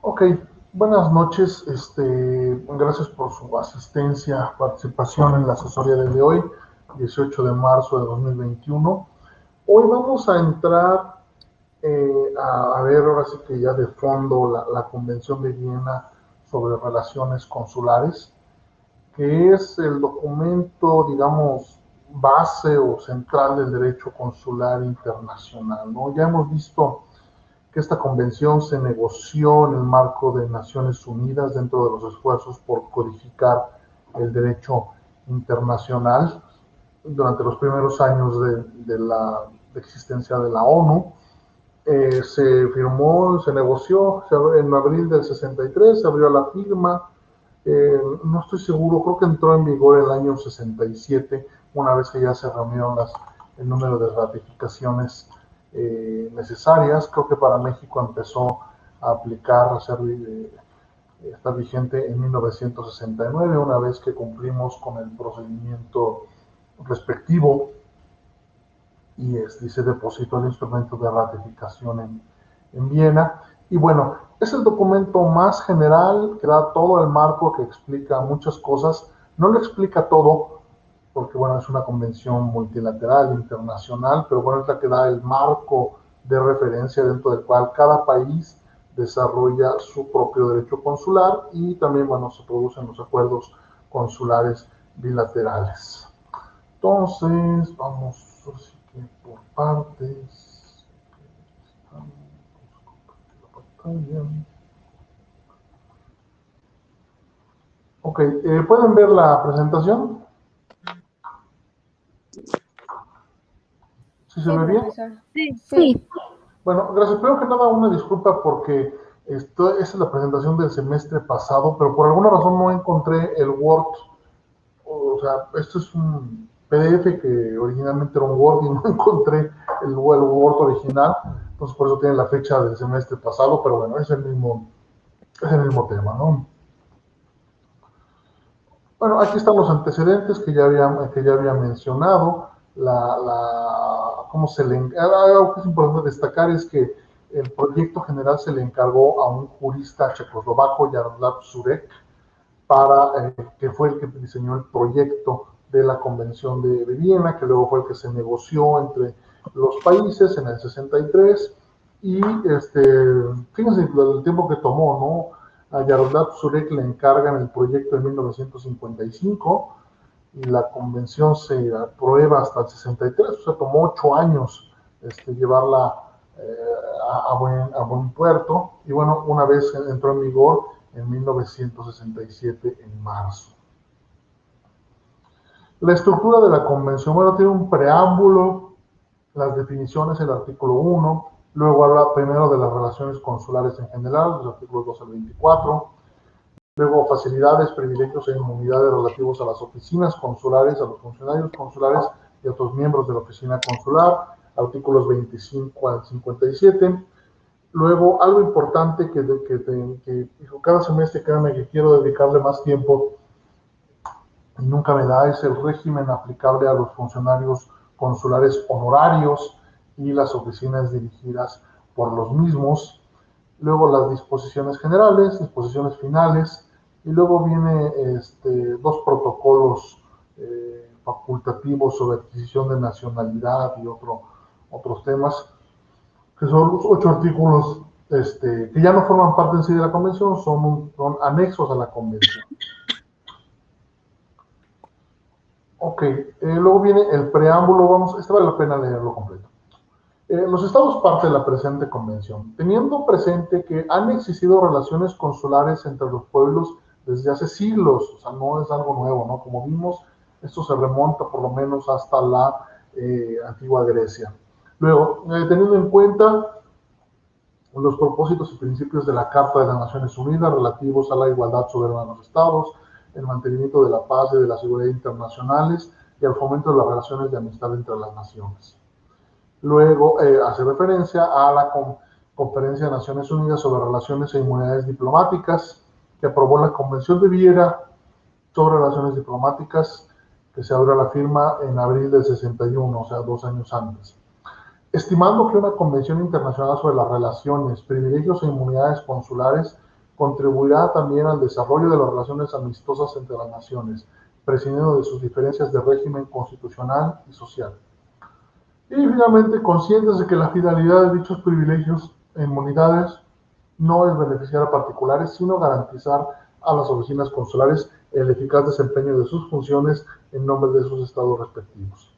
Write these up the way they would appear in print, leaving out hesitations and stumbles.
Ok, buenas noches. Gracias por su asistencia, participación en la asesoría de hoy, 18 de marzo de 2021. Hoy vamos a entrar a ver ahora sí que ya de fondo la Convención de Viena sobre relaciones consulares, que es el documento, digamos, base o central del derecho consular internacional, ¿no? Ya hemos visto que esta convención se negoció en el marco de Naciones Unidas dentro de los esfuerzos por codificar el derecho internacional durante los primeros años de la existencia de la ONU. Se firmó, se negoció en abril del 63, se abrió la firma. No estoy seguro, creo que entró en vigor el año 67, una vez que ya se reunieron el número de ratificaciones necesarias. Creo que para México empezó a aplicar, a ser, estar vigente en 1969, una vez que cumplimos con el procedimiento respectivo y se depositó el instrumento de ratificación en Viena. Y bueno, es el documento más general que da todo el marco, que explica muchas cosas. No lo explica todo, porque bueno, es una convención multilateral, internacional, pero bueno, es la que da el marco de referencia dentro del cual cada país desarrolla su propio derecho consular y también, bueno, se producen los acuerdos consulares bilaterales. Entonces, vamos así que por partes. Ok, ¿pueden ver la presentación? ¿Sí se Sí, ve bien? profesor. Sí. Bueno, gracias. Primero que nada, una disculpa porque esta es la presentación del semestre pasado, pero por alguna razón no encontré el Word. O sea, esto es un PDF que originalmente era un Word y no encontré el Word original. Entonces, por eso tiene la fecha del semestre pasado, pero bueno, es el mismo tema, ¿no? Bueno, aquí están los antecedentes que ya había mencionado. Cómo algo que es importante destacar es que el proyecto general se le encargó a un jurista checoslovaco, Jaroslav Surek, que fue el que diseñó el proyecto de la Convención de Viena, que luego fue el que se negoció entre los países en el 63. Y fíjense el tiempo que tomó, ¿no? A Yaroslav Zurek le encargan el proyecto en 1955 y la convención se aprueba hasta el 63, o sea, tomó 8 años llevarla a buen puerto. Y bueno, una vez entró en vigor en 1967, en marzo. La estructura de la convención, bueno, tiene un preámbulo, las definiciones, el artículo 1, luego habla primero de las relaciones consulares en general, los artículos 2 al 24, luego facilidades, privilegios e inmunidades relativos a las oficinas consulares, a los funcionarios consulares y a otros miembros de la oficina consular, artículos 25 al 57. Luego, algo importante que cada semestre, créanme que quiero dedicarle más tiempo y nunca me da, es el régimen aplicable a los funcionarios consulares honorarios y las oficinas dirigidas por los mismos. Luego las disposiciones generales, disposiciones finales, y luego viene dos protocolos facultativos sobre adquisición de nacionalidad y otros temas, que son los 8 artículos que ya no forman parte en sí de la convención, son anexos a la convención. Ok, luego viene el preámbulo, vale la pena leerlo completo. Los estados parte de la presente convención, teniendo presente que han existido relaciones consulares entre los pueblos desde hace siglos, o sea, no es algo nuevo, ¿no? Como vimos, esto se remonta por lo menos hasta la antigua Grecia. Luego, teniendo en cuenta los propósitos y principios de la Carta de las Naciones Unidas relativos a la igualdad soberana de los estados, el mantenimiento de la paz y de la seguridad internacionales y al fomento de las relaciones de amistad entre las naciones. Luego hace referencia a la Conferencia de Naciones Unidas sobre Relaciones e Inmunidades Diplomáticas, que aprobó la Convención de Viena sobre Relaciones Diplomáticas, que se abrió la firma en abril del 61, o sea, 2 años antes. estimando que una convención internacional sobre las relaciones, privilegios e inmunidades consulares contribuirá también al desarrollo de las relaciones amistosas entre las naciones, prescindiendo de sus diferencias de régimen constitucional y social. Y finalmente, conscientes de que la finalidad de dichos privilegios e inmunidades no es beneficiar a particulares, sino garantizar a las oficinas consulares el eficaz desempeño de sus funciones en nombre de sus estados respectivos.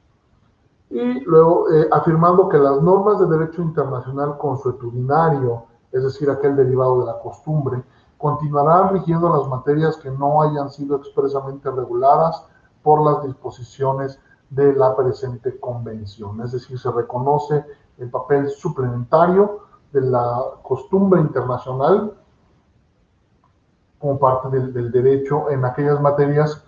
Y luego, afirmando que las normas de derecho internacional consuetudinario, es decir, aquel derivado de la costumbre, continuarán rigiendo las materias que no hayan sido expresamente reguladas por las disposiciones de la presente convención. Es decir, se reconoce el papel suplementario de la costumbre internacional como parte del derecho en aquellas materias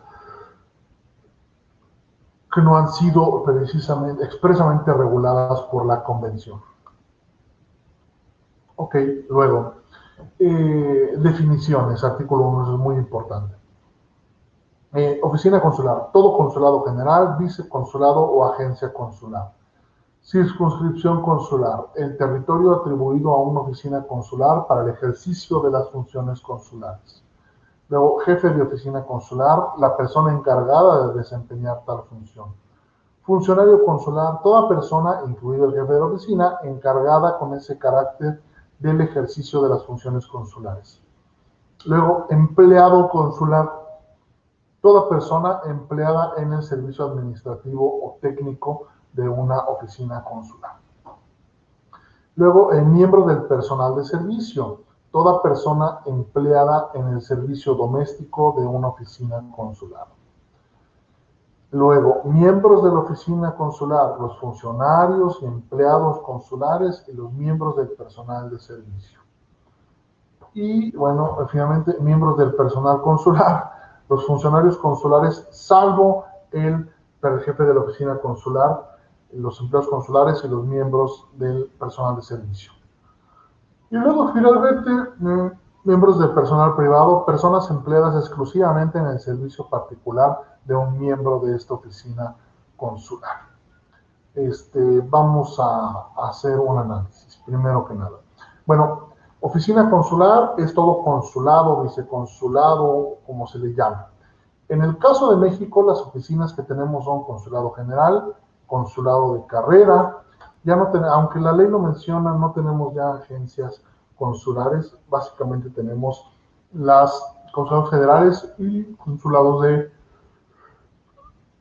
que no han sido precisamente, expresamente reguladas por la convención. Ok, luego, definiciones, artículo 1, eso es muy importante. Oficina consular, todo consulado general, viceconsulado o agencia consular. Circunscripción consular, el territorio atribuido a una oficina consular para el ejercicio de las funciones consulares. Luego, jefe de oficina consular, la persona encargada de desempeñar tal función. Funcionario consular, toda persona, incluido el jefe de la oficina, encargada con ese carácter del ejercicio de las funciones consulares. Luego, empleado consular, toda persona empleada en el servicio administrativo o técnico de una oficina consular. Luego, el miembro del personal de servicio, toda persona empleada en el servicio doméstico de una oficina consular. Luego, miembros de la oficina consular, los funcionarios y empleados consulares y los miembros del personal de servicio. Y bueno, finalmente, miembros del personal consular, los funcionarios consulares, salvo el jefe de la oficina consular, los empleados consulares y los miembros del personal de servicio. Y luego, finalmente, miembros del personal privado, personas empleadas exclusivamente en el servicio particular de un miembro de esta oficina consular. Vamos a hacer un análisis, primero que nada. Bueno, oficina consular es todo consulado, viceconsulado, como se le llama. En el caso de México, las oficinas que tenemos son consulado general, consulado de carrera. Ya no aunque la ley lo menciona, no tenemos ya agencias consulares. Básicamente tenemos las consulados federales y consulados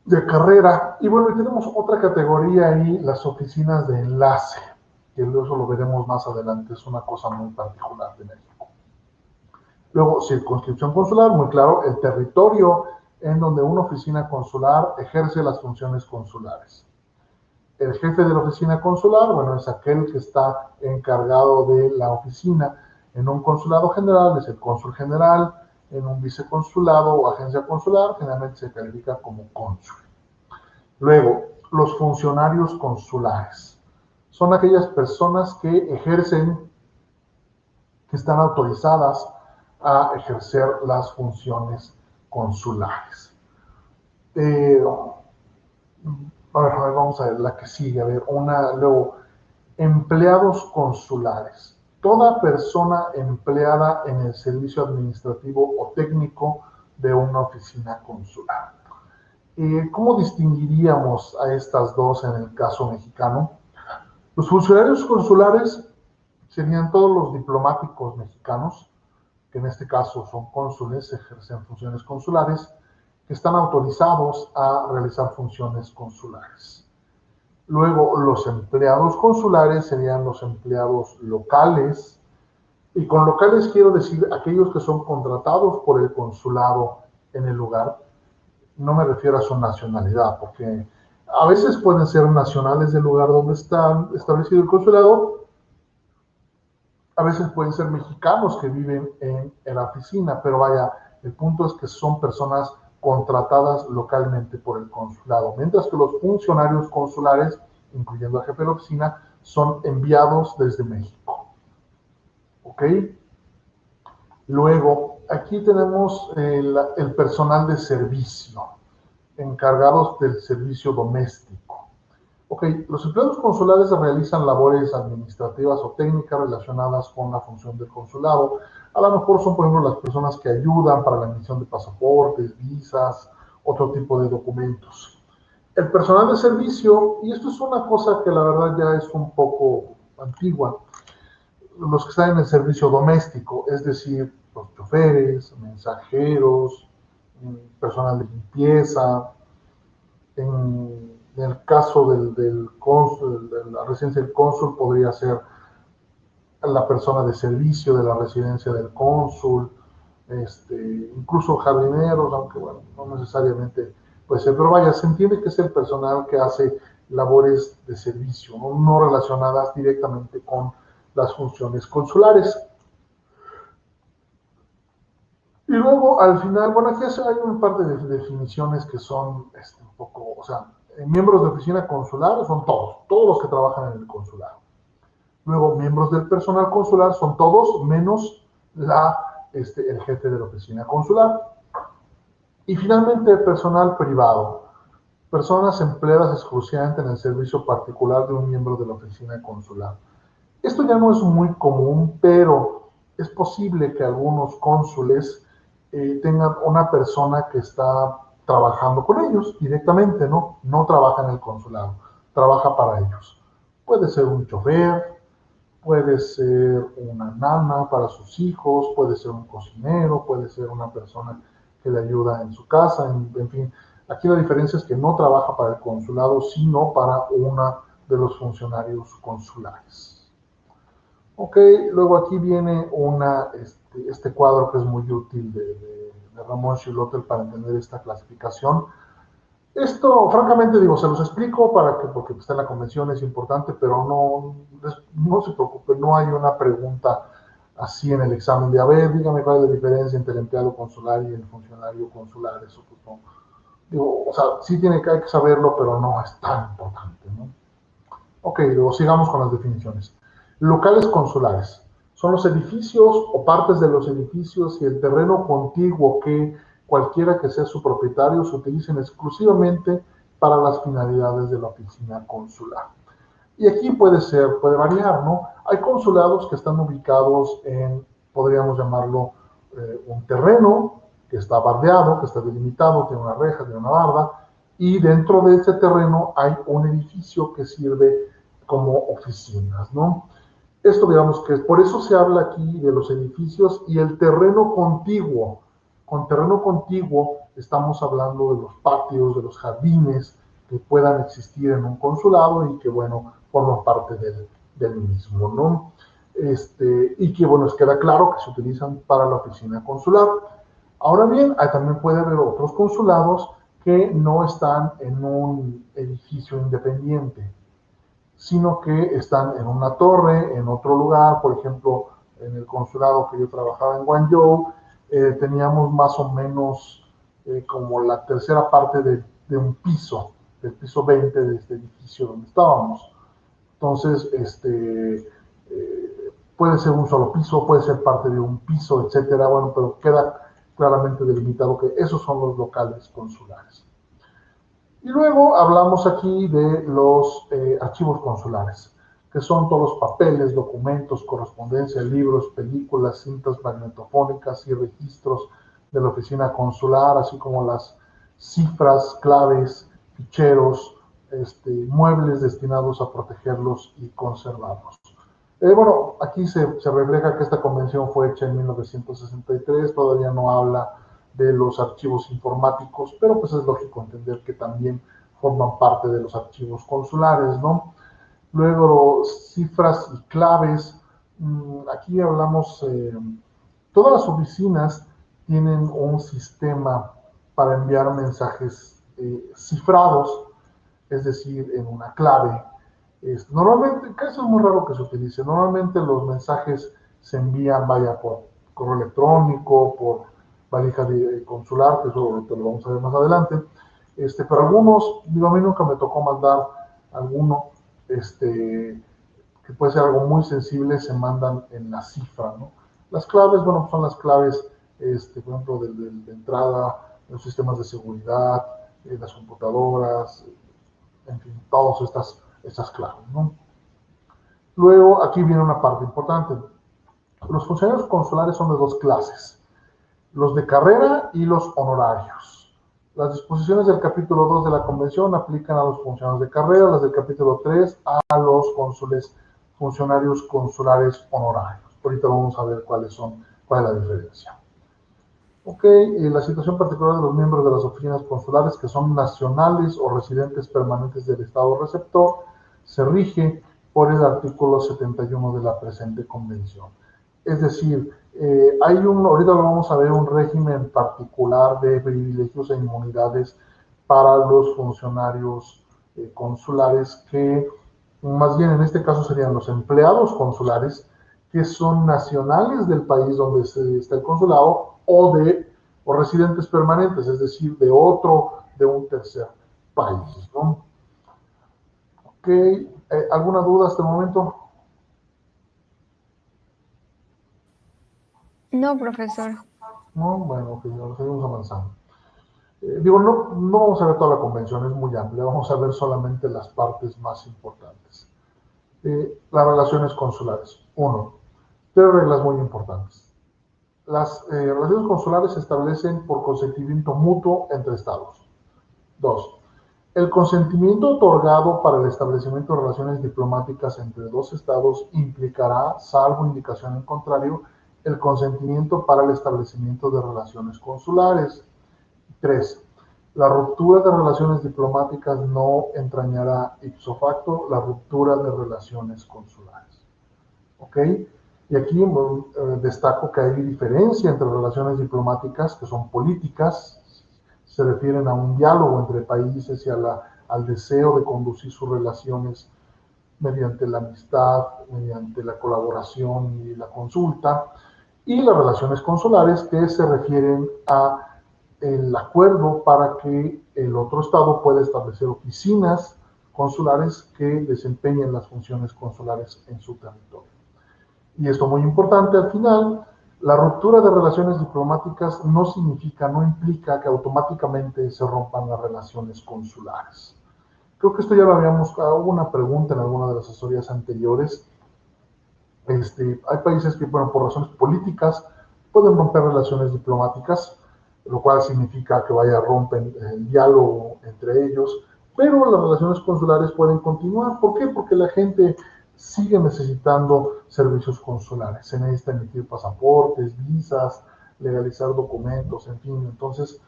de carrera. Y bueno, y tenemos otra categoría ahí, las oficinas de enlace, que eso lo veremos más adelante, es una cosa muy particular de México. Luego, circunscripción consular, muy claro, el territorio en donde una oficina consular ejerce las funciones consulares. El jefe de la oficina consular, bueno, es aquel que está encargado de la oficina. En un consulado general es el cónsul general, en un viceconsulado o agencia consular generalmente se califica como cónsul. Luego, los funcionarios consulares son aquellas personas que ejercen, que están autorizadas a ejercer las funciones consulares. A ver, vamos a ver la que sigue. A ver, luego, empleados consulares. Toda persona empleada en el servicio administrativo o técnico de una oficina consular. ¿Cómo distinguiríamos a estas dos en el caso mexicano? Los funcionarios consulares serían todos los diplomáticos mexicanos, que en este caso son cónsules, ejercen funciones consulares, que están autorizados a realizar funciones consulares. Luego, los empleados consulares serían los empleados locales, y con locales quiero decir aquellos que son contratados por el consulado en el lugar. No me refiero a su nacionalidad, porque a veces pueden ser nacionales del lugar donde está establecido el consulado, a veces pueden ser mexicanos que viven en la oficina, pero vaya, el punto es que son personas contratadas localmente por el consulado, mientras que los funcionarios consulares, incluyendo al jefe de la oficina, son enviados desde México. ¿Ok? Luego, aquí tenemos el personal de servicio, encargados del servicio doméstico. Ok, los empleados consulares realizan labores administrativas o técnicas relacionadas con la función del consulado. A lo mejor son, por ejemplo, las personas que ayudan para la emisión de pasaportes, visas, otro tipo de documentos. El personal de servicio, y esto es una cosa que la verdad ya es un poco antigua, los que están en el servicio doméstico, es decir, los choferes, mensajeros, personal de limpieza. En el caso del cónsul, de la residencia del cónsul, podría ser la persona de servicio de la residencia del cónsul, incluso jardineros, aunque bueno, no necesariamente puede ser, pero vaya, se entiende que es el personal que hace labores de servicio, no relacionadas directamente con las funciones consulares. Y luego, al final, bueno, aquí hay un par de definiciones que son un poco, o sea, miembros de oficina consular son todos los que trabajan en el consulado. Luego, miembros del personal consular son todos menos el jefe de la oficina consular. Y finalmente, el personal privado, personas empleadas exclusivamente en el servicio particular de un miembro de la oficina consular. Esto ya no es muy común, pero es posible que algunos cónsules tengan una persona que está trabajando con ellos directamente, ¿no? No trabaja en el consulado, trabaja para ellos. Puede ser un chofer, puede ser una nana para sus hijos, puede ser un cocinero, puede ser una persona que le ayuda en su casa, en fin. Aquí la diferencia es que no trabaja para el consulado, sino para una de los funcionarios consulares. Ok, luego aquí viene este cuadro que es muy útil de Ramón Chilotel para entender esta clasificación. Esto, francamente, digo, se los explico porque está en la convención, es importante, pero no se preocupe, no hay una pregunta así en el examen de, a ver, dígame cuál es la diferencia entre el empleado consular y el funcionario consular, eso pues no. Digo, o sea, sí hay que saberlo, pero no es tan importante, ¿no? Ok, luego sigamos con las definiciones. Locales consulares. Son los edificios o partes de los edificios y el terreno contiguo que cualquiera que sea su propietario se utilicen exclusivamente para las finalidades de la oficina consular. Y aquí puede variar, ¿no? Hay consulados que están ubicados en, podríamos llamarlo, un terreno que está bardeado, que está delimitado, tiene una reja, tiene una barda, y dentro de ese terreno hay un edificio que sirve como oficinas, ¿no? Esto digamos que por eso se habla aquí de los edificios y el terreno contiguo. Con terreno contiguo estamos hablando de los patios, de los jardines que puedan existir en un consulado y que, bueno, forman parte del mismo, ¿no? Y que, bueno, queda claro que se utilizan para la oficina consular. Ahora bien, también puede haber otros consulados que no están en un edificio independiente, sino que están en una torre, en otro lugar. Por ejemplo, en el consulado que yo trabajaba en Guangzhou, teníamos más o menos como la tercera parte de un piso, del piso 20 de este edificio donde estábamos. Entonces, puede ser un solo piso, puede ser parte de un piso, etcétera. Bueno, pero queda claramente delimitado que esos son los locales consulares. Y luego hablamos aquí de los archivos consulares, que son todos los papeles, documentos, correspondencia, libros, películas, cintas magnetofónicas y registros de la oficina consular, así como las cifras, claves, ficheros, muebles destinados a protegerlos y conservarlos. Bueno, aquí se refleja que esta convención fue hecha en 1963, todavía no habla de los archivos informáticos, pero pues es lógico entender que también forman parte de los archivos consulares, ¿no? Luego, cifras y claves. Aquí hablamos, todas las oficinas tienen un sistema para enviar mensajes cifrados, es decir, en una clave. Normalmente, casi es muy raro que se utilice, normalmente los mensajes se envían, vaya, por correo electrónico, por valija consular, que eso te lo vamos a ver más adelante, pero algunos, digo, a mí nunca me tocó mandar alguno, que puede ser algo muy sensible, se mandan en la cifra, ¿no? Las claves, bueno, son las claves, por ejemplo, de entrada, los sistemas de seguridad, las computadoras, en fin, todas estas claves, ¿no? Luego, aquí viene una parte importante. Los funcionarios consulares son de dos clases, los de carrera y los honorarios. Las disposiciones del capítulo 2 de la Convención aplican a los funcionarios de carrera, las del capítulo 3 a los funcionarios consulares honorarios. Ahorita vamos a ver cuál es la diferencia. Ok, la situación particular de los miembros de las oficinas consulares que son nacionales o residentes permanentes del Estado receptor se rige por el artículo 71 de la presente convención. Es decir, ahorita vamos a ver un régimen particular de privilegios e inmunidades para los funcionarios consulares que, más bien en este caso serían los empleados consulares que son nacionales del país donde está el consulado o residentes permanentes, es decir, de un tercer país, ¿no? Ok, ¿alguna duda hasta el momento? No, profesor. No, bueno, ok, seguimos avanzando. No vamos a ver toda la convención, es muy amplia, vamos a ver solamente las partes más importantes. Las relaciones consulares. Uno, tres reglas muy importantes. Las relaciones consulares se establecen por consentimiento mutuo entre estados. Dos, el consentimiento otorgado para el establecimiento de relaciones diplomáticas entre dos estados implicará, salvo indicación en contrario, el consentimiento para el establecimiento de relaciones consulares. 3. La ruptura de relaciones diplomáticas no entrañará ipso facto la ruptura de relaciones consulares. ¿Ok? Y aquí destaco que hay diferencia entre relaciones diplomáticas que son políticas, se refieren a un diálogo entre países y al deseo de conducir sus relaciones mediante la amistad, mediante la colaboración y la consulta, y las relaciones consulares que se refieren a el acuerdo para que el otro estado pueda establecer oficinas consulares que desempeñen las funciones consulares en su territorio. Y esto muy importante al final, la ruptura de relaciones diplomáticas no implica que automáticamente se rompan las relaciones consulares. Creo que esto ya lo habíamos, hubo una pregunta en alguna de las asesorías anteriores. Hay países que, bueno, por razones políticas pueden romper relaciones diplomáticas, lo cual significa que rompen el diálogo entre ellos, pero las relaciones consulares pueden continuar. ¿Por qué? Porque la gente sigue necesitando servicios consulares. Se necesita emitir pasaportes, visas, legalizar documentos, en fin. Entonces,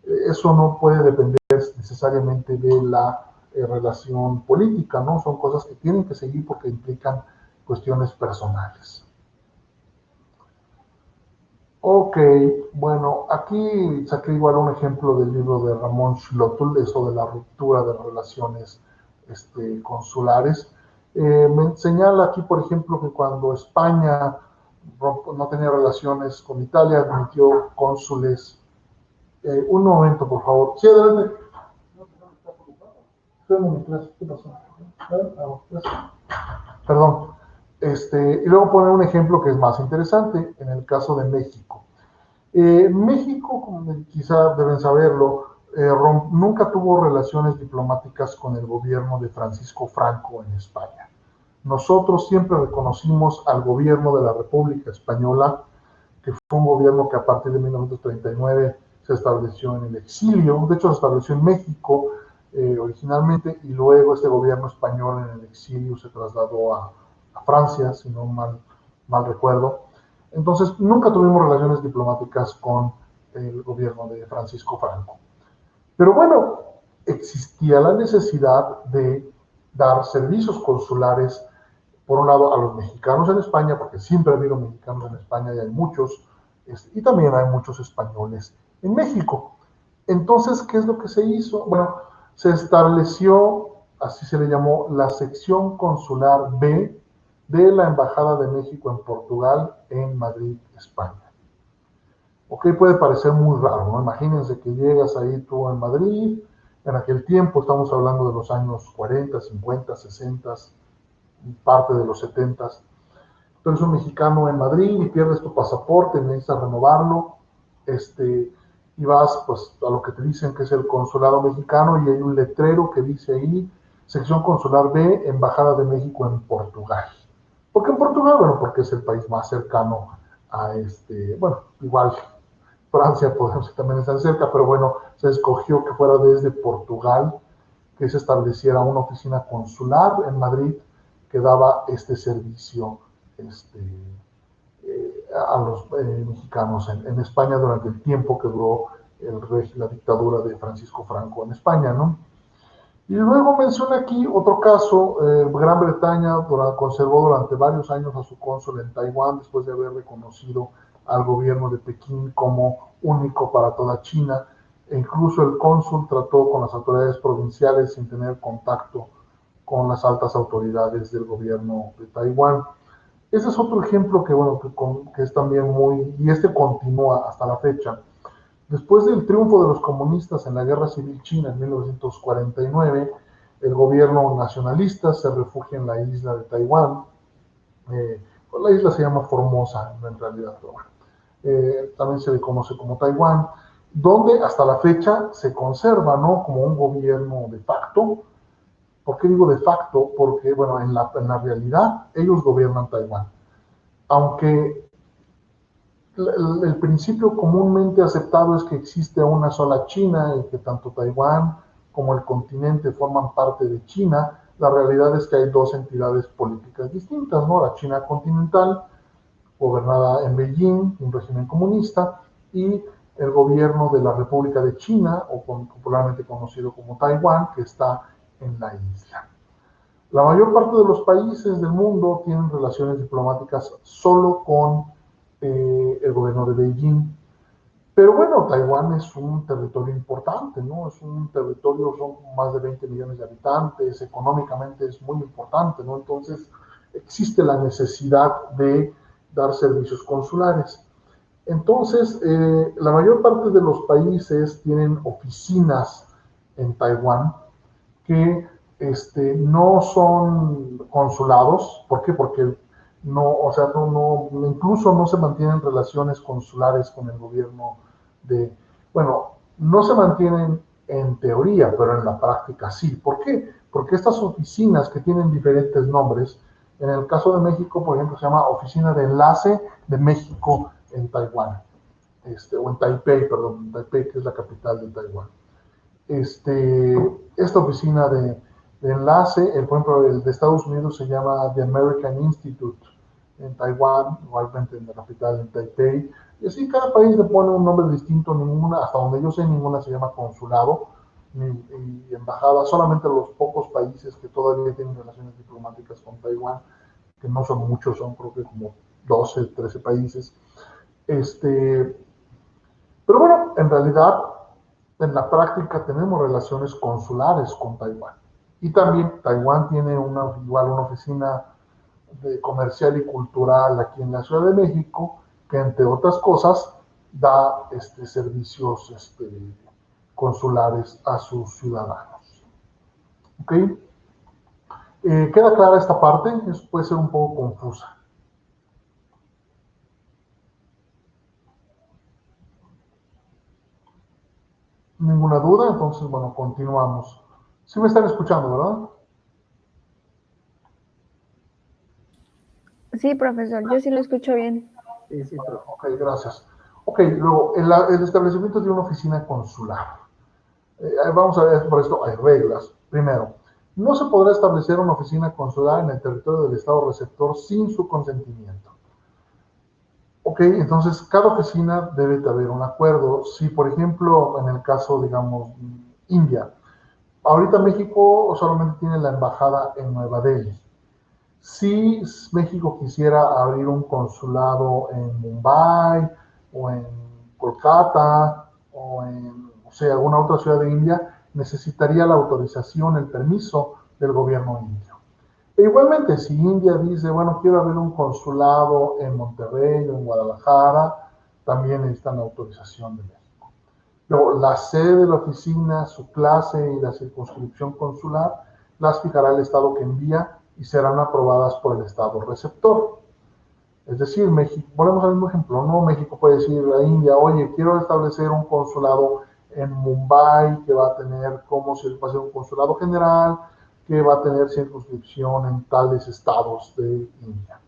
eso no puede depender necesariamente de la relación política, ¿no? Son cosas que tienen que seguir porque implican cuestiones personales. Ok, bueno, aquí saqué igual un ejemplo del libro de Ramón Schlotul, de eso de la ruptura de relaciones consulares. Me señala aquí, por ejemplo, que cuando España no tenía relaciones con Italia, admitió cónsules. Un momento, por favor. Sí, adelante. ¿Qué pasó? Perdón. Y luego poner un ejemplo que es más interesante, en el caso de México. México, como quizá deben saberlo, nunca tuvo relaciones diplomáticas con el gobierno de Francisco Franco en España. Nosotros siempre reconocimos al gobierno de la República Española, que fue un gobierno que a partir de 1939 se estableció en el exilio, de hecho se estableció en México originalmente, y luego este gobierno español en el exilio se trasladó a Francia, si no mal recuerdo. Entonces, nunca tuvimos relaciones diplomáticas con el gobierno de Francisco Franco. Pero bueno, existía la necesidad de dar servicios consulares, por un lado, a los mexicanos en España, porque siempre ha habido mexicanos en España y hay muchos, y también hay muchos españoles en México. Entonces, ¿qué es lo que se hizo? Bueno, se estableció, así se le llamó, la sección consular B de la Embajada de México en Portugal, en Madrid, España. Ok, puede parecer muy raro, ¿no? Imagínense que llegas ahí tú en Madrid, en aquel tiempo, estamos hablando de los años 40, 50, 60, parte de los 70. Tú eres un mexicano en Madrid y pierdes tu pasaporte, necesitas renovarlo, y vas pues a lo que te dicen que es el consulado mexicano y hay un letrero que dice ahí sección consular B, Embajada de México en Portugal. ¿Por qué en Portugal? Bueno, porque es el país más cercano a bueno, igual Francia podemos decir también está cerca, pero bueno, se escogió que fuera desde Portugal que se estableciera una oficina consular en Madrid que daba este servicio a los mexicanos en España durante el tiempo que duró la dictadura de Francisco Franco en España, ¿no? Y luego menciona aquí otro caso, Gran Bretaña conservó durante varios años a su cónsul en Taiwán después de haber reconocido al gobierno de Pekín como único para toda China, e incluso el cónsul trató con las autoridades provinciales sin tener contacto con las altas autoridades del gobierno de Taiwán. Ese es otro ejemplo que, bueno, que es también muy, y este continúa hasta la fecha. Después del triunfo de los comunistas en la Guerra Civil China en 1949, el gobierno nacionalista se refugia en la isla de Taiwán. Pues la isla se llama Formosa, en realidad, pero bueno. También se le conoce como Taiwán, donde hasta la fecha se conserva, ¿no?, como un gobierno de facto. ¿Por qué digo de facto? Porque, bueno, en la realidad ellos gobiernan Taiwán. Aunque el principio comúnmente aceptado es que existe una sola China y que tanto Taiwán como el continente forman parte de China. La realidad es que hay dos entidades políticas distintas, ¿no? La China continental, gobernada en Beijing, un régimen comunista, y el gobierno de la República de China, o popularmente conocido como Taiwán, que está en la isla. La mayor parte de los países del mundo tienen relaciones diplomáticas solo con el gobierno de Beijing. Pero bueno, Taiwán es un territorio importante, ¿no? Es un territorio, son más de 20 millones de habitantes, económicamente es muy importante, ¿no? Entonces existe la necesidad de dar servicios consulares. Entonces, la mayor parte de los países tienen oficinas en Taiwán que no son consulados. ¿Por qué? Porque no, o sea, incluso no se mantienen relaciones consulares con el gobierno de, bueno, no se mantienen en teoría, pero en la práctica sí. ¿Por qué? Porque estas oficinas que tienen diferentes nombres, en el caso de México, por ejemplo, se llama Oficina de Enlace de México en Taiwán, o en Taipei, perdón, Taipei, que es la capital de Taiwán. Esta oficina de enlace, por ejemplo, el de Estados Unidos se llama The American Institute en Taiwán, igualmente en la capital, en Taipei, y así cada país le pone un nombre distinto. Ninguna, hasta donde yo sé, ninguna se llama consulado ni embajada, solamente los pocos países que todavía tienen relaciones diplomáticas con Taiwán, que no son muchos, son creo que como 12, 13 países. Pero bueno, en realidad, en la práctica tenemos relaciones consulares con Taiwán. Y también Taiwán tiene igual una oficina de comercial y cultural aquí en la Ciudad de México, que entre otras cosas da servicios consulares a sus ciudadanos. ¿Ok? ¿Queda clara esta parte? Puede ser un poco confusa. ¿Ninguna duda? Entonces, bueno, continuamos. Sí me están escuchando, ¿verdad? Sí, profesor, yo sí lo escucho bien. Sí, sí, pero, ok, gracias. Ok, luego, el establecimiento de una oficina consular. Vamos a ver, por esto hay reglas. Primero, no se podrá establecer una oficina consular en el territorio del Estado receptor sin su consentimiento. Ok, entonces cada oficina debe de haber un acuerdo. Si, por ejemplo, en el caso, digamos, India, ahorita México solamente tiene la embajada en Nueva Delhi. Si México quisiera abrir un consulado en Mumbai o en Kolkata o en, o sea, alguna otra ciudad de India, necesitaría la autorización, el permiso del gobierno indio. E igualmente, si India dice, bueno, quiero abrir un consulado en Monterrey o en Guadalajara, también necesitan la autorización de México. Luego, la sede de la oficina, su clase y la circunscripción consular las fijará el estado que envía y serán aprobadas por el estado receptor. Es decir, México, ponemos el mismo ejemplo, ¿no? México puede decir a India, oye, quiero establecer un consulado en Mumbai que va a tener como si va a ser un consulado general, que va a tener circunscripción en tales estados de India.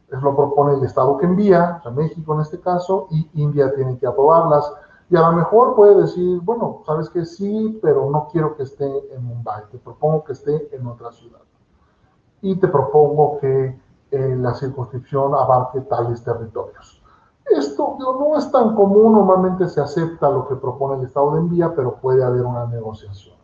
Eso lo propone el estado que envía, o sea, México en este caso, y India tiene que aprobarlas. Y a lo mejor puede decir, bueno, sabes que sí, pero no quiero que esté en Mumbai, te propongo que esté en otra ciudad. Y te propongo que la circunscripción abarque tales territorios. Esto no es tan común, normalmente se acepta lo que propone el estado de envía, pero puede haber una negociación.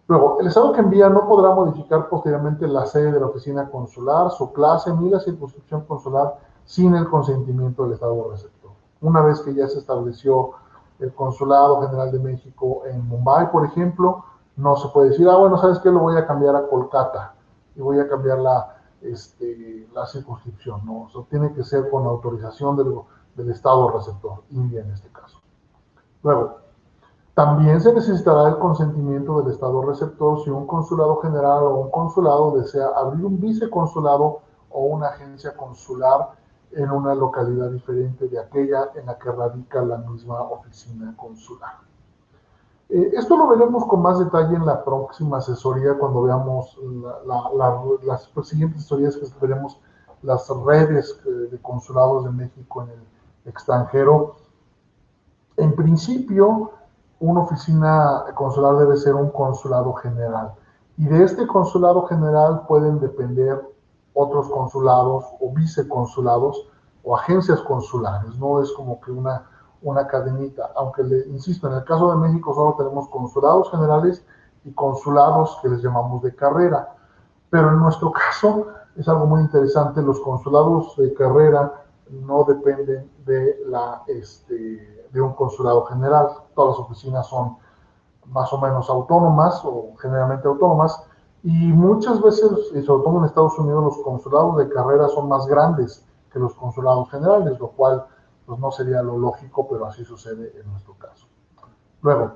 Luego, el estado que envía no podrá modificar posteriormente la sede de la oficina consular, su clase ni la circunscripción consular sin el consentimiento del estado receptor. Una vez que ya se estableció el Consulado General de México en Mumbai, por ejemplo, no se puede decir, bueno, ¿sabes qué? Lo voy a cambiar a Kolkata y voy a cambiar la circunscripción. No, eso tiene que ser con autorización del estado receptor, India en este caso. Luego, también se necesitará el consentimiento del estado receptor si un consulado general o un consulado desea abrir un viceconsulado o una agencia consular en una localidad diferente de aquella en la que radica la misma oficina consular. Esto lo veremos con más detalle en la próxima asesoría cuando veamos las siguientes asesorías, que veremos las redes de consulados de México en el extranjero. En principio, una oficina consular debe ser un consulado general. Y de este consulado general pueden depender otros consulados o viceconsulados o agencias consulares. No es como que una cadenita. Aunque, insisto, en el caso de México solo tenemos consulados generales y consulados que les llamamos de carrera. Pero en nuestro caso es algo muy interesante. Los consulados de carrera no dependen de un consulado general. Todas las oficinas son más o menos autónomas o generalmente autónomas, y muchas veces, y sobre todo en Estados Unidos, los consulados de carrera son más grandes que los consulados generales, lo cual pues no sería lo lógico, pero así sucede en nuestro caso. Luego,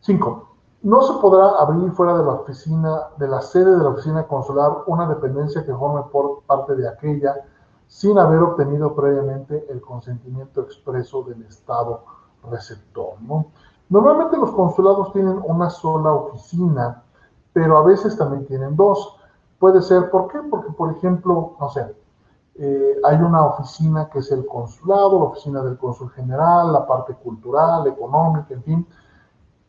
5. No se podrá abrir fuera de la oficina, de la sede de la oficina consular, una dependencia que forme por parte de aquella sin haber obtenido previamente el consentimiento expreso del estado receptor, ¿no? Normalmente los consulados tienen una sola oficina, pero a veces también tienen dos. Puede ser, ¿por qué? Porque, por ejemplo, no sé, hay una oficina que es el consulado, la oficina del cónsul general, la parte cultural, económica, en fin,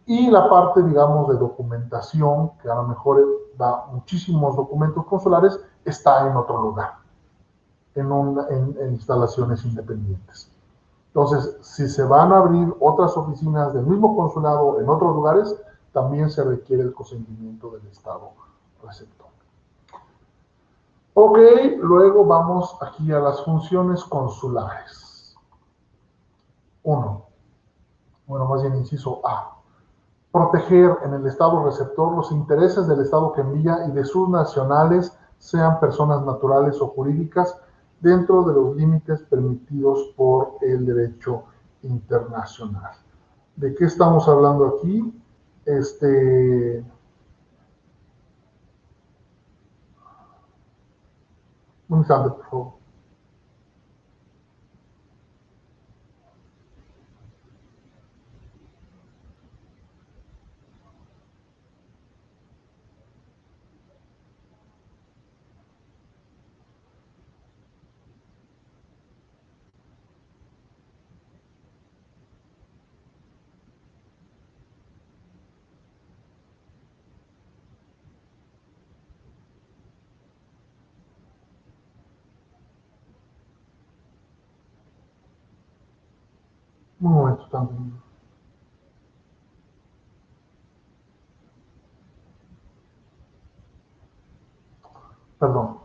y la parte, digamos, de documentación, que a lo mejor da muchísimos documentos consulares, está en otro lugar, en instalaciones independientes. Entonces, si se van a abrir otras oficinas del mismo consulado en otros lugares, también se requiere el consentimiento del estado receptor. Ok, luego vamos aquí a las funciones consulares. 1. Bueno, más bien inciso A. Proteger en el estado receptor los intereses del estado que envía y de sus nacionales, sean personas naturales o jurídicas, dentro de los límites permitidos por el derecho internacional. ¿De qué estamos hablando aquí? Un instante, por favor. Un momento también. Perdón.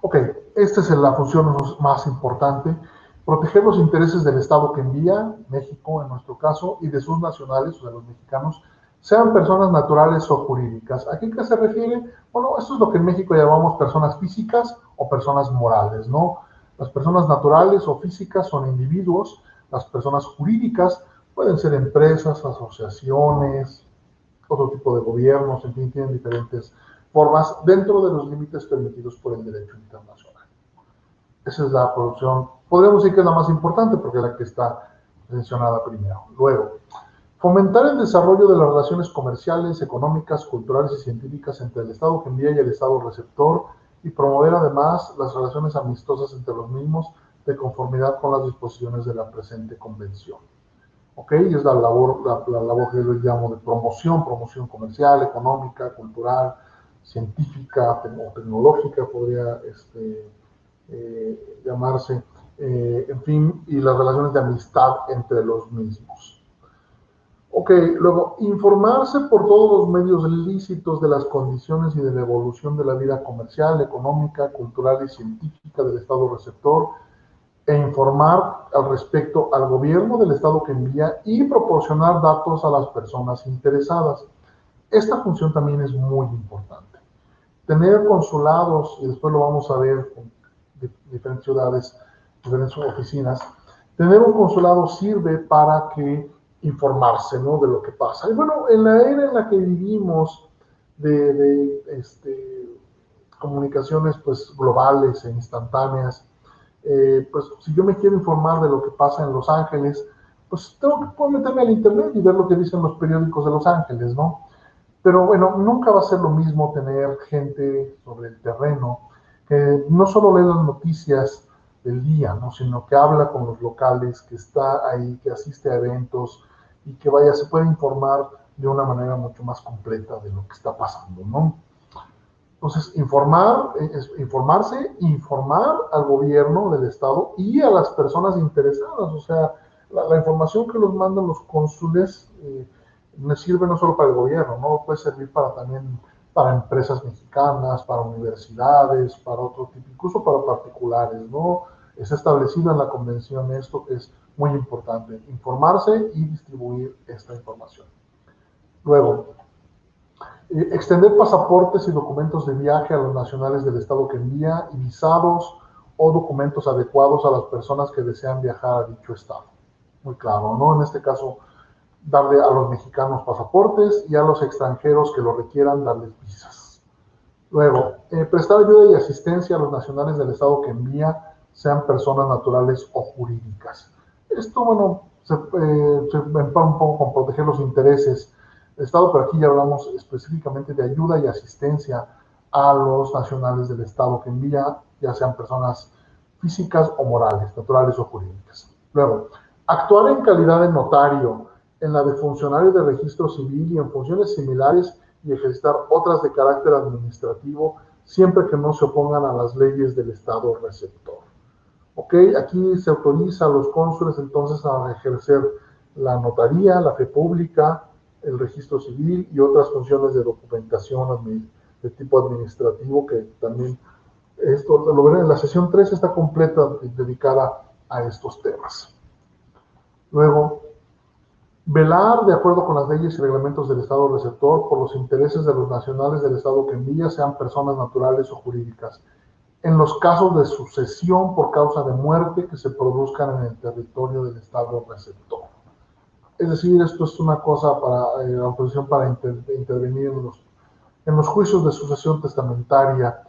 Ok, esta es la función más importante. Proteger los intereses del Estado que envía, México en nuestro caso, y de sus nacionales, o de los mexicanos, sean personas naturales o jurídicas. ¿A qué se refiere? Bueno, esto es lo que en México llamamos personas físicas o personas morales, ¿no? Las personas naturales o físicas son individuos, las personas jurídicas pueden ser empresas, asociaciones, otro tipo de gobiernos, en fin, tienen diferentes formas dentro de los límites permitidos por el derecho internacional. Esa es la producción, podríamos decir que es la más importante porque es la que está mencionada primero. Luego, Fomentar el desarrollo de las relaciones comerciales, económicas, culturales y científicas entre el Estado que envía y el Estado receptor, y promover además las relaciones amistosas entre los mismos de conformidad con las disposiciones de la presente convención. ¿Ok? Es la labor que yo llamo de promoción comercial, económica, cultural, científica o tecnológica, podría llamarse, en fin, y las relaciones de amistad entre los mismos. Ok, luego, informarse por todos los medios lícitos de las condiciones y de la evolución de la vida comercial, económica, cultural y científica del Estado receptor, e informar al respecto al gobierno del Estado que envía y proporcionar datos a las personas interesadas. Esta función también es muy importante. Tener consulados, y después lo vamos a ver en diferentes ciudades, diferentes oficinas, tener un consulado sirve para que informarse, ¿no?, de lo que pasa. Y bueno, en la era en la que vivimos de comunicaciones pues globales e instantáneas, pues si yo me quiero informar de lo que pasa en Los Ángeles, pues tengo que poder meterme al internet y ver lo que dicen los periódicos de Los Ángeles, ¿no? Pero bueno, nunca va a ser lo mismo tener gente sobre el terreno que no solo lee las noticias del día, ¿no?, sino que habla con los locales, que está ahí, que asiste a eventos y que vaya, se puede informar de una manera mucho más completa de lo que está pasando, ¿no? Entonces, informarse, informar al gobierno del Estado y a las personas interesadas. O sea, la información que nos mandan los cónsules me sirve no solo para el gobierno, ¿no? Puede servir para también para empresas mexicanas, para universidades, para otro tipo, incluso para particulares, ¿no? Es establecido en la convención esto que es muy importante, informarse y distribuir esta información. Luego, extender pasaportes y documentos de viaje a los nacionales del Estado que envía y visados o documentos adecuados a las personas que desean viajar a dicho Estado. Muy claro, ¿no? En este caso, darle a los mexicanos pasaportes y a los extranjeros que lo requieran darles visas. Luego, prestar ayuda y asistencia a los nacionales del Estado que envía, sean personas naturales o jurídicas. Esto, bueno, se empara un poco con proteger los intereses del Estado, pero aquí ya hablamos específicamente de ayuda y asistencia a los nacionales del Estado que envía, ya sean personas físicas o morales, naturales o jurídicas. Luego, actuar en calidad de notario, en la de funcionario de registro civil y en funciones similares y ejercitar otras de carácter administrativo, siempre que no se opongan a las leyes del Estado receptor. ¿Ok? Aquí se autoriza a los cónsules entonces a ejercer la notaría, la fe pública, el registro civil y otras funciones de documentación de tipo administrativo, que también esto lo verán en la sesión 3, está completa dedicada a estos temas. Luego, velar, de acuerdo con las leyes y reglamentos del Estado receptor, por los intereses de los nacionales del Estado que envía, sean personas naturales o jurídicas, en los casos de sucesión por causa de muerte que se produzcan en el territorio del Estado receptor. Es decir, esto es una cosa para autorización para intervenir en los juicios de sucesión testamentaria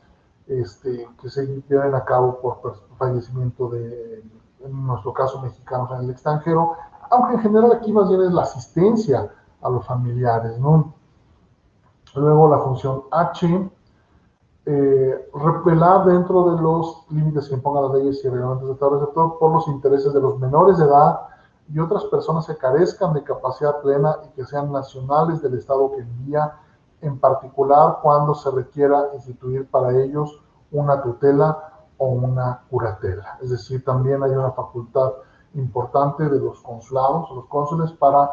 que se lleven a cabo por fallecimiento de, en nuestro caso, mexicanos en el extranjero, aunque en general aquí más bien es la asistencia a los familiares, ¿no? Luego la función H, repelar dentro de los límites que impongan las leyes y reglamentos del Estado receptor por los intereses de los menores de edad y otras personas que carezcan de capacidad plena y que sean nacionales del Estado que envía, en particular cuando se requiera instituir para ellos una tutela o una curatela. Es decir, también hay una facultad importante de los consulados o los cónsules para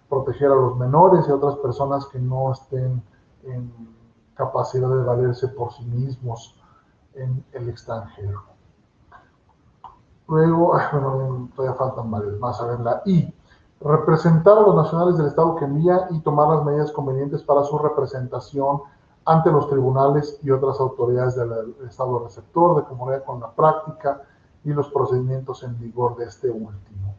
proteger a los menores y a otras personas que no estén en capacidad de valerse por sí mismos en el extranjero. Luego, bueno, todavía faltan varios más. A ver, la I. Representar a los nacionales del Estado que envía y tomar las medidas convenientes para su representación ante los tribunales y otras autoridades del Estado receptor, de conformidad con la práctica y los procedimientos en vigor de este último,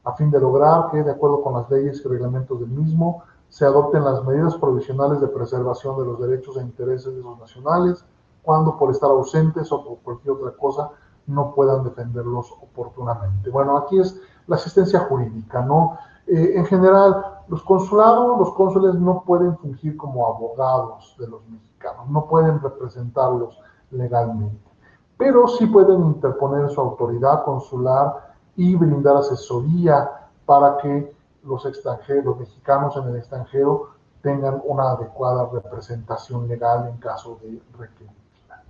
a fin de lograr que, de acuerdo con las leyes y reglamentos del mismo, se adopten las medidas provisionales de preservación de los derechos e intereses de los nacionales, cuando por estar ausentes o por cualquier otra cosa no puedan defenderlos oportunamente. Bueno, aquí es la asistencia jurídica, ¿no? En general, los consulados, los cónsules no pueden fungir como abogados de los mexicanos, no pueden representarlos legalmente, pero sí pueden interponer su autoridad consular y brindar asesoría para que los extranjeros, los mexicanos en el extranjero, tengan una adecuada representación legal en caso de requerirla.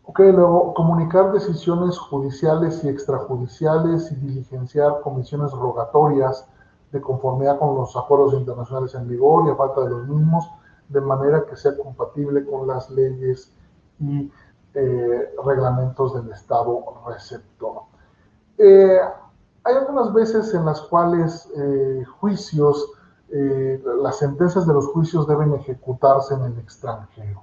Ok, luego, comunicar decisiones judiciales y extrajudiciales y diligenciar comisiones rogatorias de conformidad con los acuerdos internacionales en vigor y a falta de los mismos, de manera que sea compatible con las leyes y reglamentos del Estado receptor. Hay algunas veces en las cuales juicios, las sentencias de los juicios deben ejecutarse en el extranjero.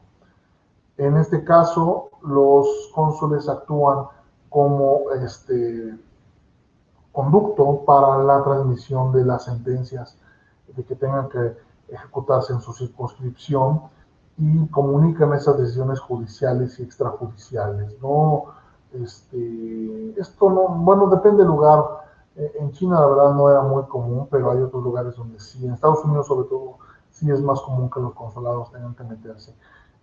En este caso, los cónsules actúan como conducto para la transmisión de las sentencias de que tengan que ejecutarse en su circunscripción y comunican esas decisiones judiciales y extrajudiciales. No, esto no, bueno, depende del lugar. En China la verdad no era muy común, pero hay otros lugares donde sí. En Estados Unidos sobre todo sí es más común que los consulados tengan que meterse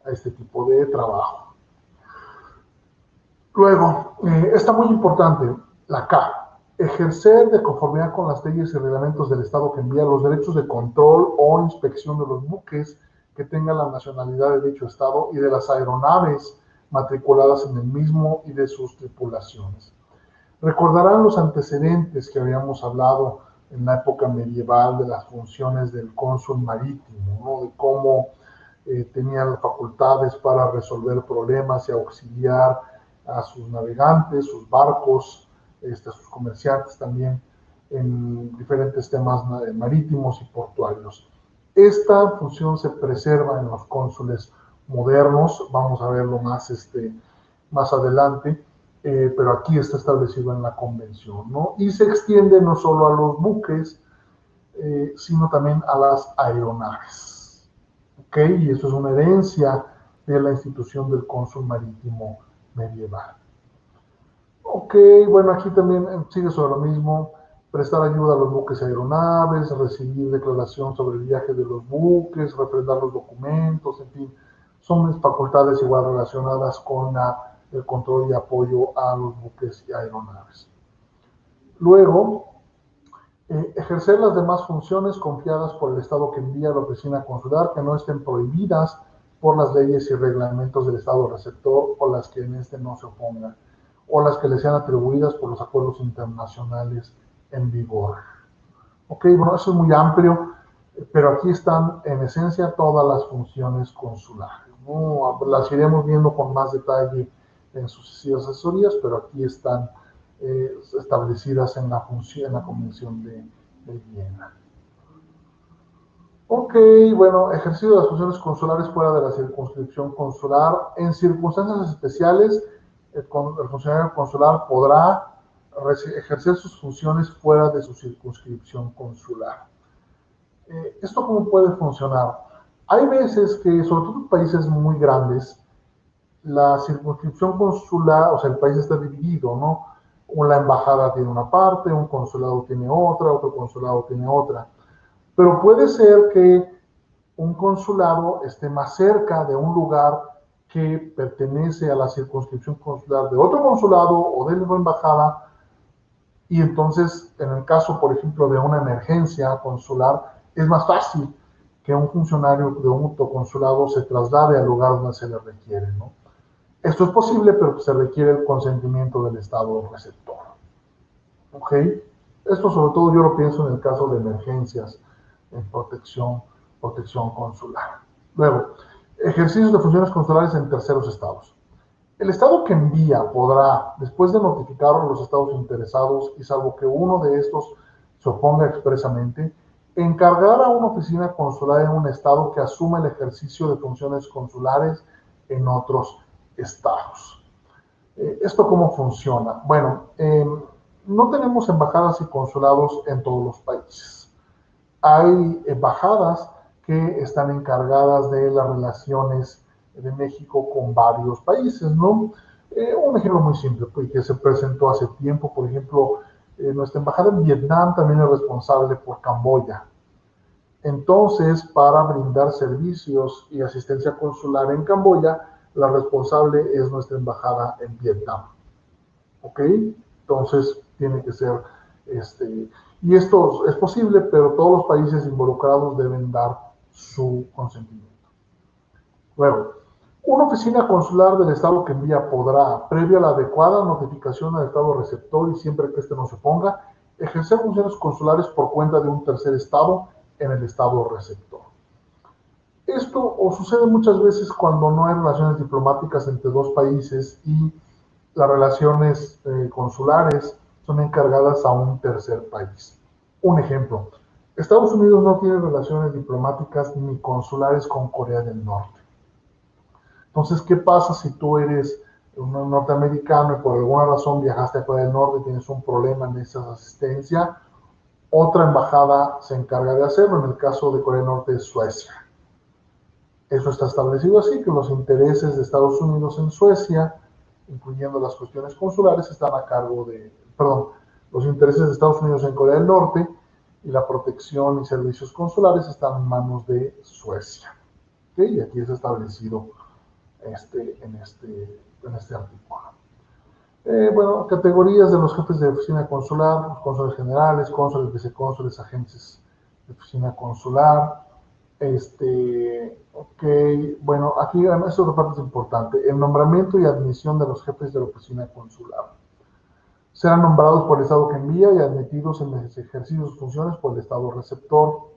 a este tipo de trabajo. Luego, está muy importante, la K, ejercer de conformidad con las leyes y reglamentos del Estado que envía los derechos de control o inspección de los buques que tengan la nacionalidad de dicho Estado y de las aeronaves matriculadas en el mismo y de sus tripulaciones. Recordarán los antecedentes que habíamos hablado en la época medieval de las funciones del cónsul marítimo, ¿no? De cómo tenían facultades para resolver problemas y auxiliar a sus navegantes, sus barcos, a sus comerciantes también en diferentes temas marítimos y portuarios. Esta función se preserva en los cónsules modernos, vamos a verlo más adelante, pero aquí está establecido en la convención, ¿no? Y se extiende no solo a los buques, sino también a las aeronaves. ¿Ok? Y eso es una herencia de la institución del cónsul marítimo medieval. Ok, bueno, aquí también sigue sobre lo mismo, prestar ayuda a los buques y aeronaves, recibir declaración sobre el viaje de los buques, refrendar los documentos, en fin, son facultades igual relacionadas con el control y apoyo a los buques y aeronaves. Luego, ejercer las demás funciones confiadas por el Estado que envía a la oficina consular que no estén prohibidas por las leyes y reglamentos del Estado receptor o las que en este no se opongan, o las que le sean atribuidas por los acuerdos internacionales en vigor. Ok, bueno, eso es muy amplio, pero aquí están en esencia todas las funciones consulares, ¿no? Las iremos viendo con más detalle en sucesivas asesorías, pero aquí están establecidas en la Convención de Viena. Ok, bueno, ejercicio de las funciones consulares fuera de la circunscripción consular. En circunstancias especiales, el funcionario consular podrá ejercer sus funciones fuera de su circunscripción consular. ¿Esto cómo puede funcionar? Hay veces que, sobre todo en países muy grandes, la circunscripción consular, o sea, el país está dividido, ¿no? La embajada tiene una parte, un consulado tiene otra, otro consulado tiene otra. Pero puede ser que un consulado esté más cerca de un lugar que pertenece a la circunscripción consular de otro consulado o de una embajada, y entonces, en el caso, por ejemplo, de una emergencia consular, es más fácil que un funcionario de un autoconsulado se traslade al lugar donde se le requiere, ¿no? Esto es posible, pero se requiere el consentimiento del Estado receptor. ¿Ok? Esto sobre todo yo lo pienso en el caso de emergencias en protección consular. Luego, ejercicios de funciones consulares en terceros estados. El estado que envía podrá, después de notificar a los estados interesados y salvo que uno de estos se oponga expresamente, encargar a una oficina consular en un estado que asuma el ejercicio de funciones consulares en otros estados. ¿Esto cómo funciona? Bueno, no tenemos embajadas y consulados en todos los países. Hay embajadas que están encargadas de las relaciones de México con varios países, ¿no? Un ejemplo muy simple, pues, que se presentó hace tiempo, por ejemplo, Nuestra embajada en Vietnam también es responsable por Camboya. Entonces, para brindar servicios y asistencia consular en Camboya, la responsable es nuestra embajada en Vietnam. ¿Ok? Entonces, tiene que ser, y esto es posible, pero todos los países involucrados deben dar su consentimiento. Luego, una oficina consular del estado que envía podrá, previa a la adecuada notificación al estado receptor y siempre que éste no se oponga, ejercer funciones consulares por cuenta de un tercer estado en el estado receptor. Esto sucede muchas veces cuando no hay relaciones diplomáticas entre dos países y las relaciones consulares son encargadas a un tercer país. Un ejemplo, Estados Unidos no tiene relaciones diplomáticas ni consulares con Corea del Norte. Entonces, ¿qué pasa si tú eres un norteamericano y por alguna razón viajaste a Corea del Norte y tienes un problema, necesitas asistencia? Otra embajada se encarga de hacerlo, en el caso de Corea del Norte es Suecia. Eso está establecido así, que los intereses de Estados Unidos en Suecia, incluyendo las cuestiones consulares, están a cargo de, los intereses de Estados Unidos en Corea del Norte y la protección y servicios consulares están en manos de Suecia. ¿Okay? Y aquí es establecido en este artículo. Bueno, categorías de los jefes de oficina consular, los cónsules generales, cónsules, vicecónsules, agentes de oficina consular. Ok, bueno, aquí esta otra parte es importante. El nombramiento y admisión de los jefes de la oficina consular. Serán nombrados por el estado que envía y admitidos en el ejercicio de sus funciones por el estado receptor.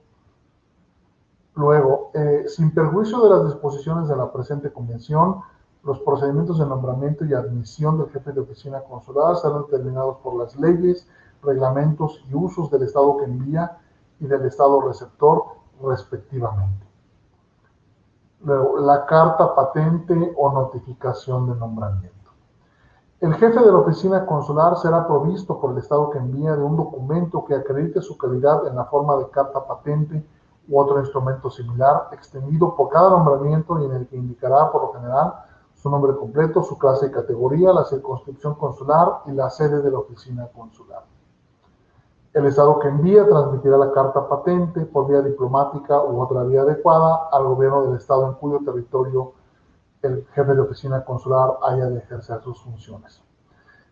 Luego, sin perjuicio de las disposiciones de la presente convención, los procedimientos de nombramiento y admisión del jefe de oficina consular serán determinados por las leyes, reglamentos y usos del estado que envía y del estado receptor, respectivamente. Luego, la carta patente o notificación de nombramiento. El jefe de la oficina consular será provisto por el estado que envía de un documento que acredite su calidad en la forma de carta patente u otro instrumento similar, extendido por cada nombramiento y en el que indicará, por lo general, su nombre completo, su clase y categoría, la circunscripción consular y la sede de la oficina consular. El estado que envía transmitirá la carta patente por vía diplomática u otra vía adecuada al gobierno del estado en cuyo territorio el jefe de oficina consular haya de ejercer sus funciones.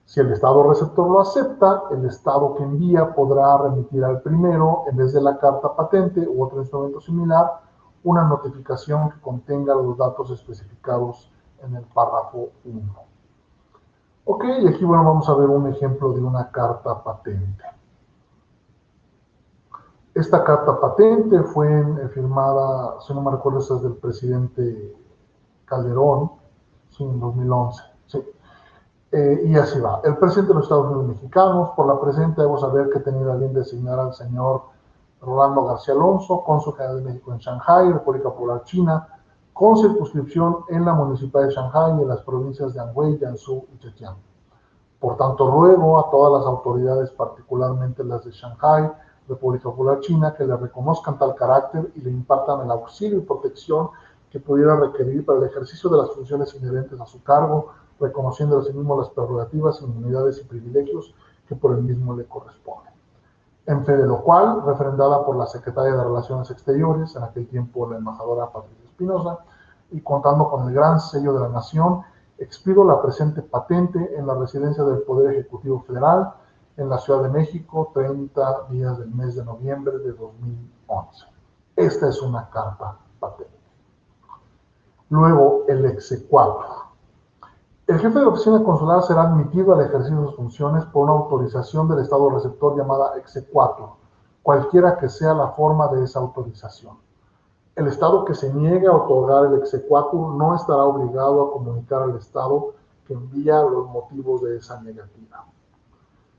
Si el estado receptor lo acepta, el estado que envía podrá remitir al primero, en vez de la carta patente u otro instrumento similar, una notificación que contenga los datos especificados en el párrafo 1. Ok, y aquí bueno, vamos a ver un ejemplo de una carta patente. Esta carta patente fue firmada, si no me recuerdo, es del presidente Calderón, sí, en 2011. Sí. Y así va. El presidente de los Estados Unidos mexicanos, por la presente debo saber que he tenido a bien designar al señor Rolando García Alonso, cónsul general de México en Shanghái, República Popular China, con circunscripción en la municipalidad de Shanghái y en las provincias de Anhui, Jiangsu y Zhejiang. Por tanto, ruego a todas las autoridades, particularmente las de Shanghái, República Popular China, que le reconozcan tal carácter y le impartan el auxilio y protección que pudiera requerir para el ejercicio de las funciones inherentes a su cargo, reconociendo asimismo las prerrogativas, inmunidades y privilegios que por el mismo le corresponden. En fe de lo cual, refrendada por la Secretaria de Relaciones Exteriores, en aquel tiempo la embajadora Patricia Espinosa, y contando con el gran sello de la Nación, expido la presente patente en la residencia del Poder Ejecutivo Federal, en la Ciudad de México, 30 días del mes de noviembre de 2011. Esta es una carta patente. Luego, el exequatur. El jefe de la oficina consular será admitido al ejercicio de sus funciones por una autorización del estado receptor llamada exequatur, cualquiera que sea la forma de esa autorización. El estado que se niegue a otorgar el exequatur no estará obligado a comunicar al estado que envía los motivos de esa negativa.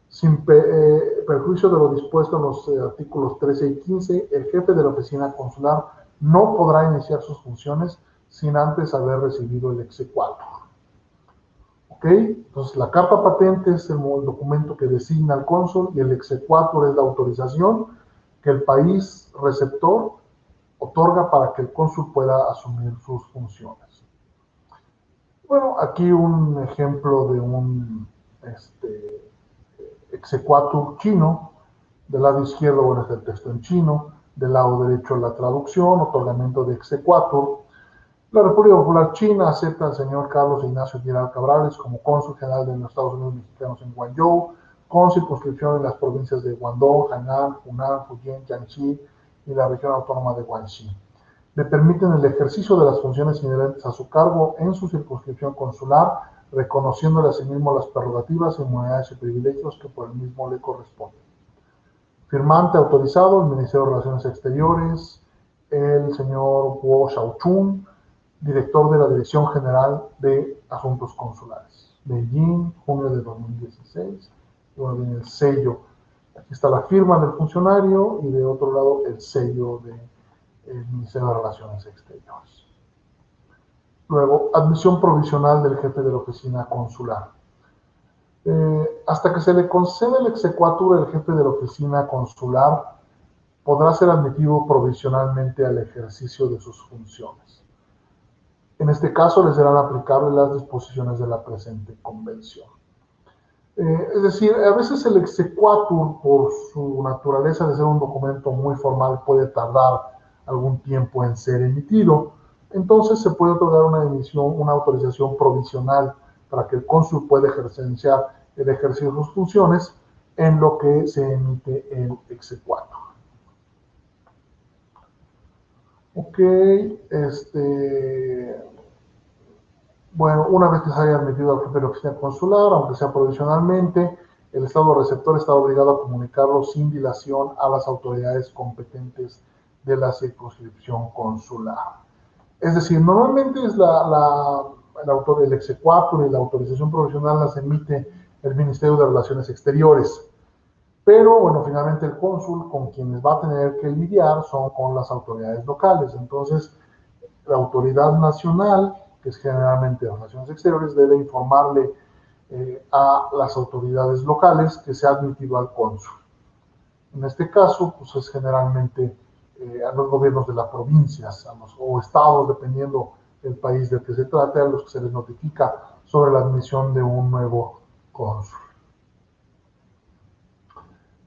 Sin perjuicio de lo dispuesto en los artículos 13 y 15, el jefe de la oficina consular no podrá iniciar sus funciones sin antes haber recibido el exequatur. ¿Ok? Entonces, la carta patente es el documento que designa al cónsul y el exequatur es la autorización que el país receptor otorga para que el cónsul pueda asumir sus funciones. Bueno, aquí un ejemplo de un exequatur chino. Del lado izquierdo, bueno, está el texto en chino. Del lado derecho, la traducción, otorgamiento de exequatur. La República Popular China acepta al señor Carlos Ignacio Giral Cabrales como cónsul general de los Estados Unidos Mexicanos en Guangzhou, con circunscripción en las provincias de Guangdong, Hainan, Hunan, Fujian, Jiangxi y la región autónoma de Guangxi. Le permiten el ejercicio de las funciones inherentes a su cargo en su circunscripción consular, reconociéndole a sí mismo las prerrogativas, inmunidades y privilegios que por el mismo le corresponden. Firmante autorizado, el Ministerio de Relaciones Exteriores, el señor Guo Xiaochun, director de la Dirección General de Asuntos Consulares. Beijing, junio de 2016. Y bueno, viene el sello. Aquí está la firma del funcionario y de otro lado el sello del Ministerio de Relaciones Exteriores. Luego, admisión provisional del jefe de la oficina consular. Hasta que se le concede el exequatur del jefe de la oficina consular, podrá ser admitido provisionalmente al ejercicio de sus funciones. En este caso, les serán aplicables las disposiciones de la presente convención. Es decir, a veces el exequatur, por su naturaleza de ser un documento muy formal, puede tardar algún tiempo en ser emitido. Entonces se puede otorgar una autorización provisional para que el cónsul pueda ejercer el ejercicio de sus funciones en lo que se emite el exequatur. Ok, bueno, una vez que se haya admitido al jefe de la oficina consular, aunque sea provisionalmente, el Estado receptor está obligado a comunicarlo sin dilación a las autoridades competentes de la circunscripción consular. Es decir, normalmente es el exequatur y la autorización provisional las emite el Ministerio de Relaciones Exteriores. Pero, bueno, finalmente el cónsul con quienes va a tener que lidiar son con las autoridades locales. Entonces, la autoridad nacional, que es generalmente las Relaciones Exteriores, debe informarle a las autoridades locales que se ha admitido al cónsul. En este caso, pues es generalmente a los gobiernos de las provincias o estados, dependiendo del país del que se trate, a los que se les notifica sobre la admisión de un nuevo cónsul.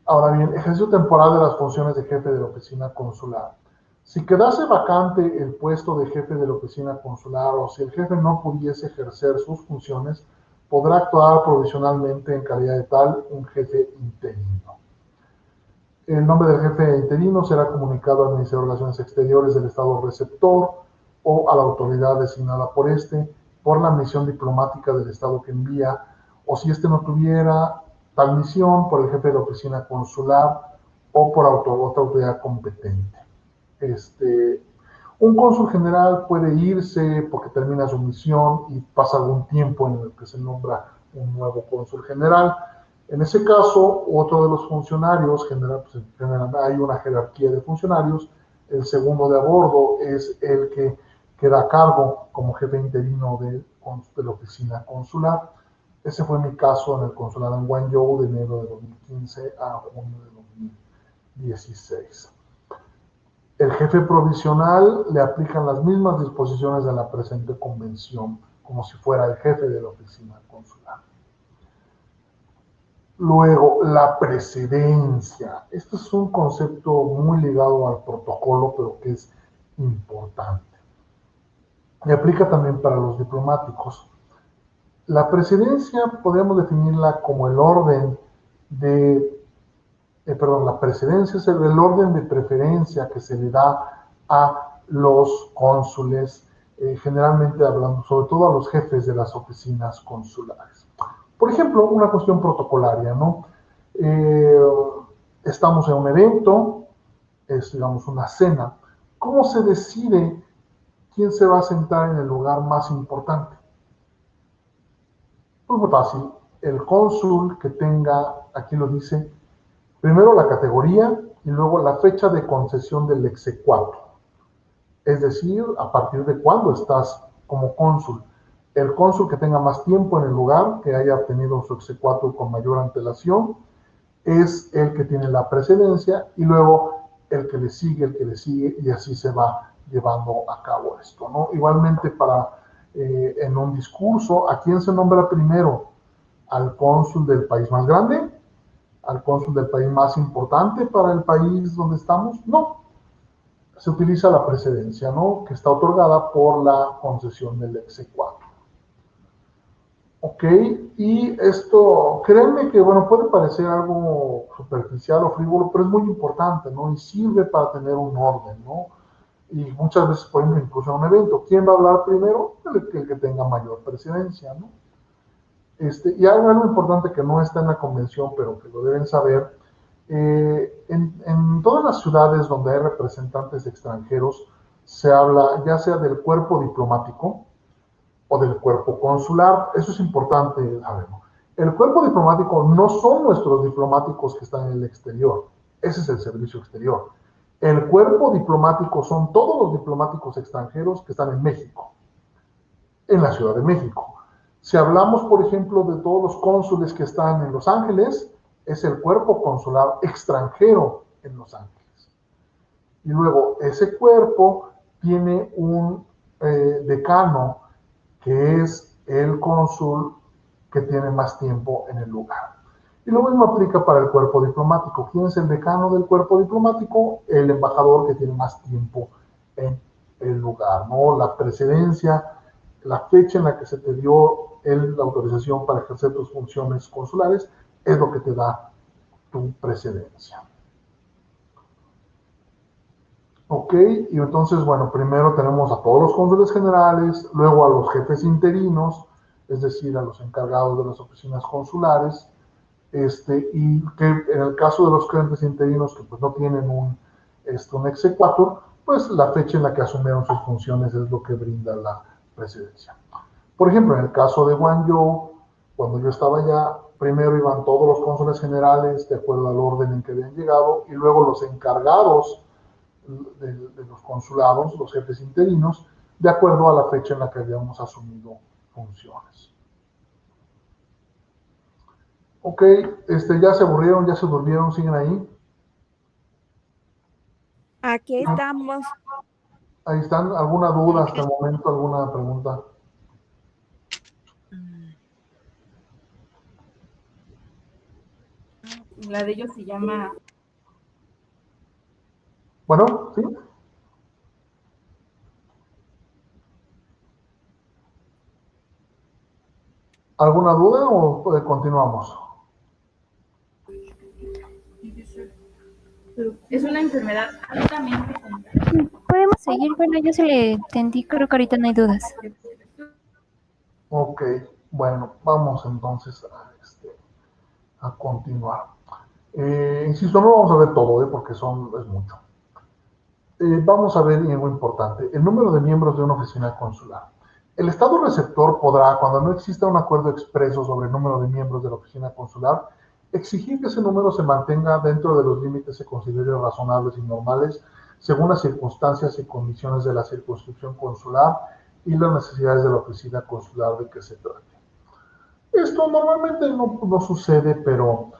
Ahora bien, ejercicio temporal de las funciones de jefe de la oficina consular. Si quedase vacante el puesto de jefe de la oficina consular o si el jefe no pudiese ejercer sus funciones, podrá actuar provisionalmente en calidad de tal un jefe interino. El nombre del jefe interino será comunicado al Ministerio de Relaciones Exteriores del Estado receptor o a la autoridad designada por este, por la misión diplomática del Estado que envía, o si éste no tuviera tal misión, por el jefe de la oficina consular o por otra autoridad competente. Un cónsul general puede irse porque termina su misión y pasa algún tiempo en el que se nombra un nuevo cónsul general. En ese caso, otro de los funcionarios, hay una jerarquía de funcionarios, el segundo de a bordo es el que queda a cargo como jefe interino de la oficina consular. Ese fue mi caso en el consulado en Guangzhou de enero de 2015 a junio de 2016. El jefe provisional le aplican las mismas disposiciones de la presente convención, como si fuera el jefe de la oficina consular. Luego, la precedencia. Este es un concepto muy ligado al protocolo, pero que es importante. Y aplica también para los diplomáticos. La precedencia podríamos definirla como el orden la precedencia es el orden de preferencia que se le da a los cónsules, generalmente hablando sobre todo a los jefes de las oficinas consulares. Por ejemplo, una cuestión protocolaria, ¿no? Estamos en un evento, es digamos una cena. ¿Cómo se decide quién se va a sentar en el lugar más importante? Pues muy fácil. El cónsul que tenga, aquí lo dice, primero la categoría y luego la fecha de concesión del exequatur. Es decir, a partir de cuándo estás como cónsul. El cónsul que tenga más tiempo en el lugar, que haya obtenido su exequatur con mayor antelación, es el que tiene la precedencia y luego el que le sigue y así se va llevando a cabo esto, ¿no? Igualmente en un discurso, ¿a quién se nombra primero? ¿Al cónsul del país más grande al cónsul del país más importante para el país donde estamos. No, se utiliza la precedencia, ¿no? Que está otorgada por la concesión del exequatur. Ok, y esto, créanme que, bueno, puede parecer algo superficial o frívolo, pero es muy importante, ¿no? Y sirve para tener un orden, ¿no? Y muchas veces, por ejemplo, incluso en un evento, ¿quién va a hablar primero? El que tenga mayor precedencia, ¿no? Y algo importante que no está en la convención, pero que lo deben saber, en todas las ciudades donde hay representantes extranjeros, se habla ya sea del cuerpo diplomático o del cuerpo consular. Eso es importante saberlo. El cuerpo diplomático no son nuestros diplomáticos que están en el exterior, ese es el servicio exterior. El cuerpo diplomático son todos los diplomáticos extranjeros que están en México, en la Ciudad de México. Si hablamos, por ejemplo, de todos los cónsules que están en Los Ángeles, es el cuerpo consular extranjero en Los Ángeles. Y luego, ese cuerpo tiene un decano, que es el cónsul que tiene más tiempo en el lugar. Y lo mismo aplica para el cuerpo diplomático. ¿Quién es el decano del cuerpo diplomático? El embajador que tiene más tiempo en el lugar, ¿no? La precedencia, la fecha en la que se te dio la autorización para ejercer tus funciones consulares es lo que te da tu precedencia. Ok, y entonces, bueno, primero tenemos a todos los cónsules generales, luego a los jefes interinos, es decir, a los encargados de las oficinas consulares, y que en el caso de los jefes interinos que pues no tienen un exequatur, pues la fecha en la que asumieron sus funciones es lo que brinda la presidencia. Por ejemplo, en el caso de Guangzhou, cuando yo estaba allá, primero iban todos los cónsules generales de acuerdo al orden en que habían llegado, y luego los encargados de los consulados, los jefes interinos, de acuerdo a la fecha en la que habíamos asumido funciones. Ok, ya se aburrieron, ya se durmieron, siguen ahí. Aquí estamos. Ahí están. ¿Alguna duda hasta el momento? ¿Alguna pregunta? La de ellos se llama... Bueno, ¿sí? ¿Alguna duda o continuamos? Es una enfermedad altamente contagiosa. Podemos seguir, bueno, yo se le entendí, creo que ahorita no hay dudas. Ok, bueno, vamos entonces a continuar. Insisto, no vamos a ver todo, porque es mucho. Vamos a ver algo importante, el número de miembros de una oficina consular. El Estado receptor podrá, cuando no exista un acuerdo expreso sobre el número de miembros de la oficina consular, exigir que ese número se mantenga dentro de los límites que se consideren razonables y normales, según las circunstancias y condiciones de la circunscripción consular y las necesidades de la oficina consular de que se trate. Esto normalmente no sucede, pero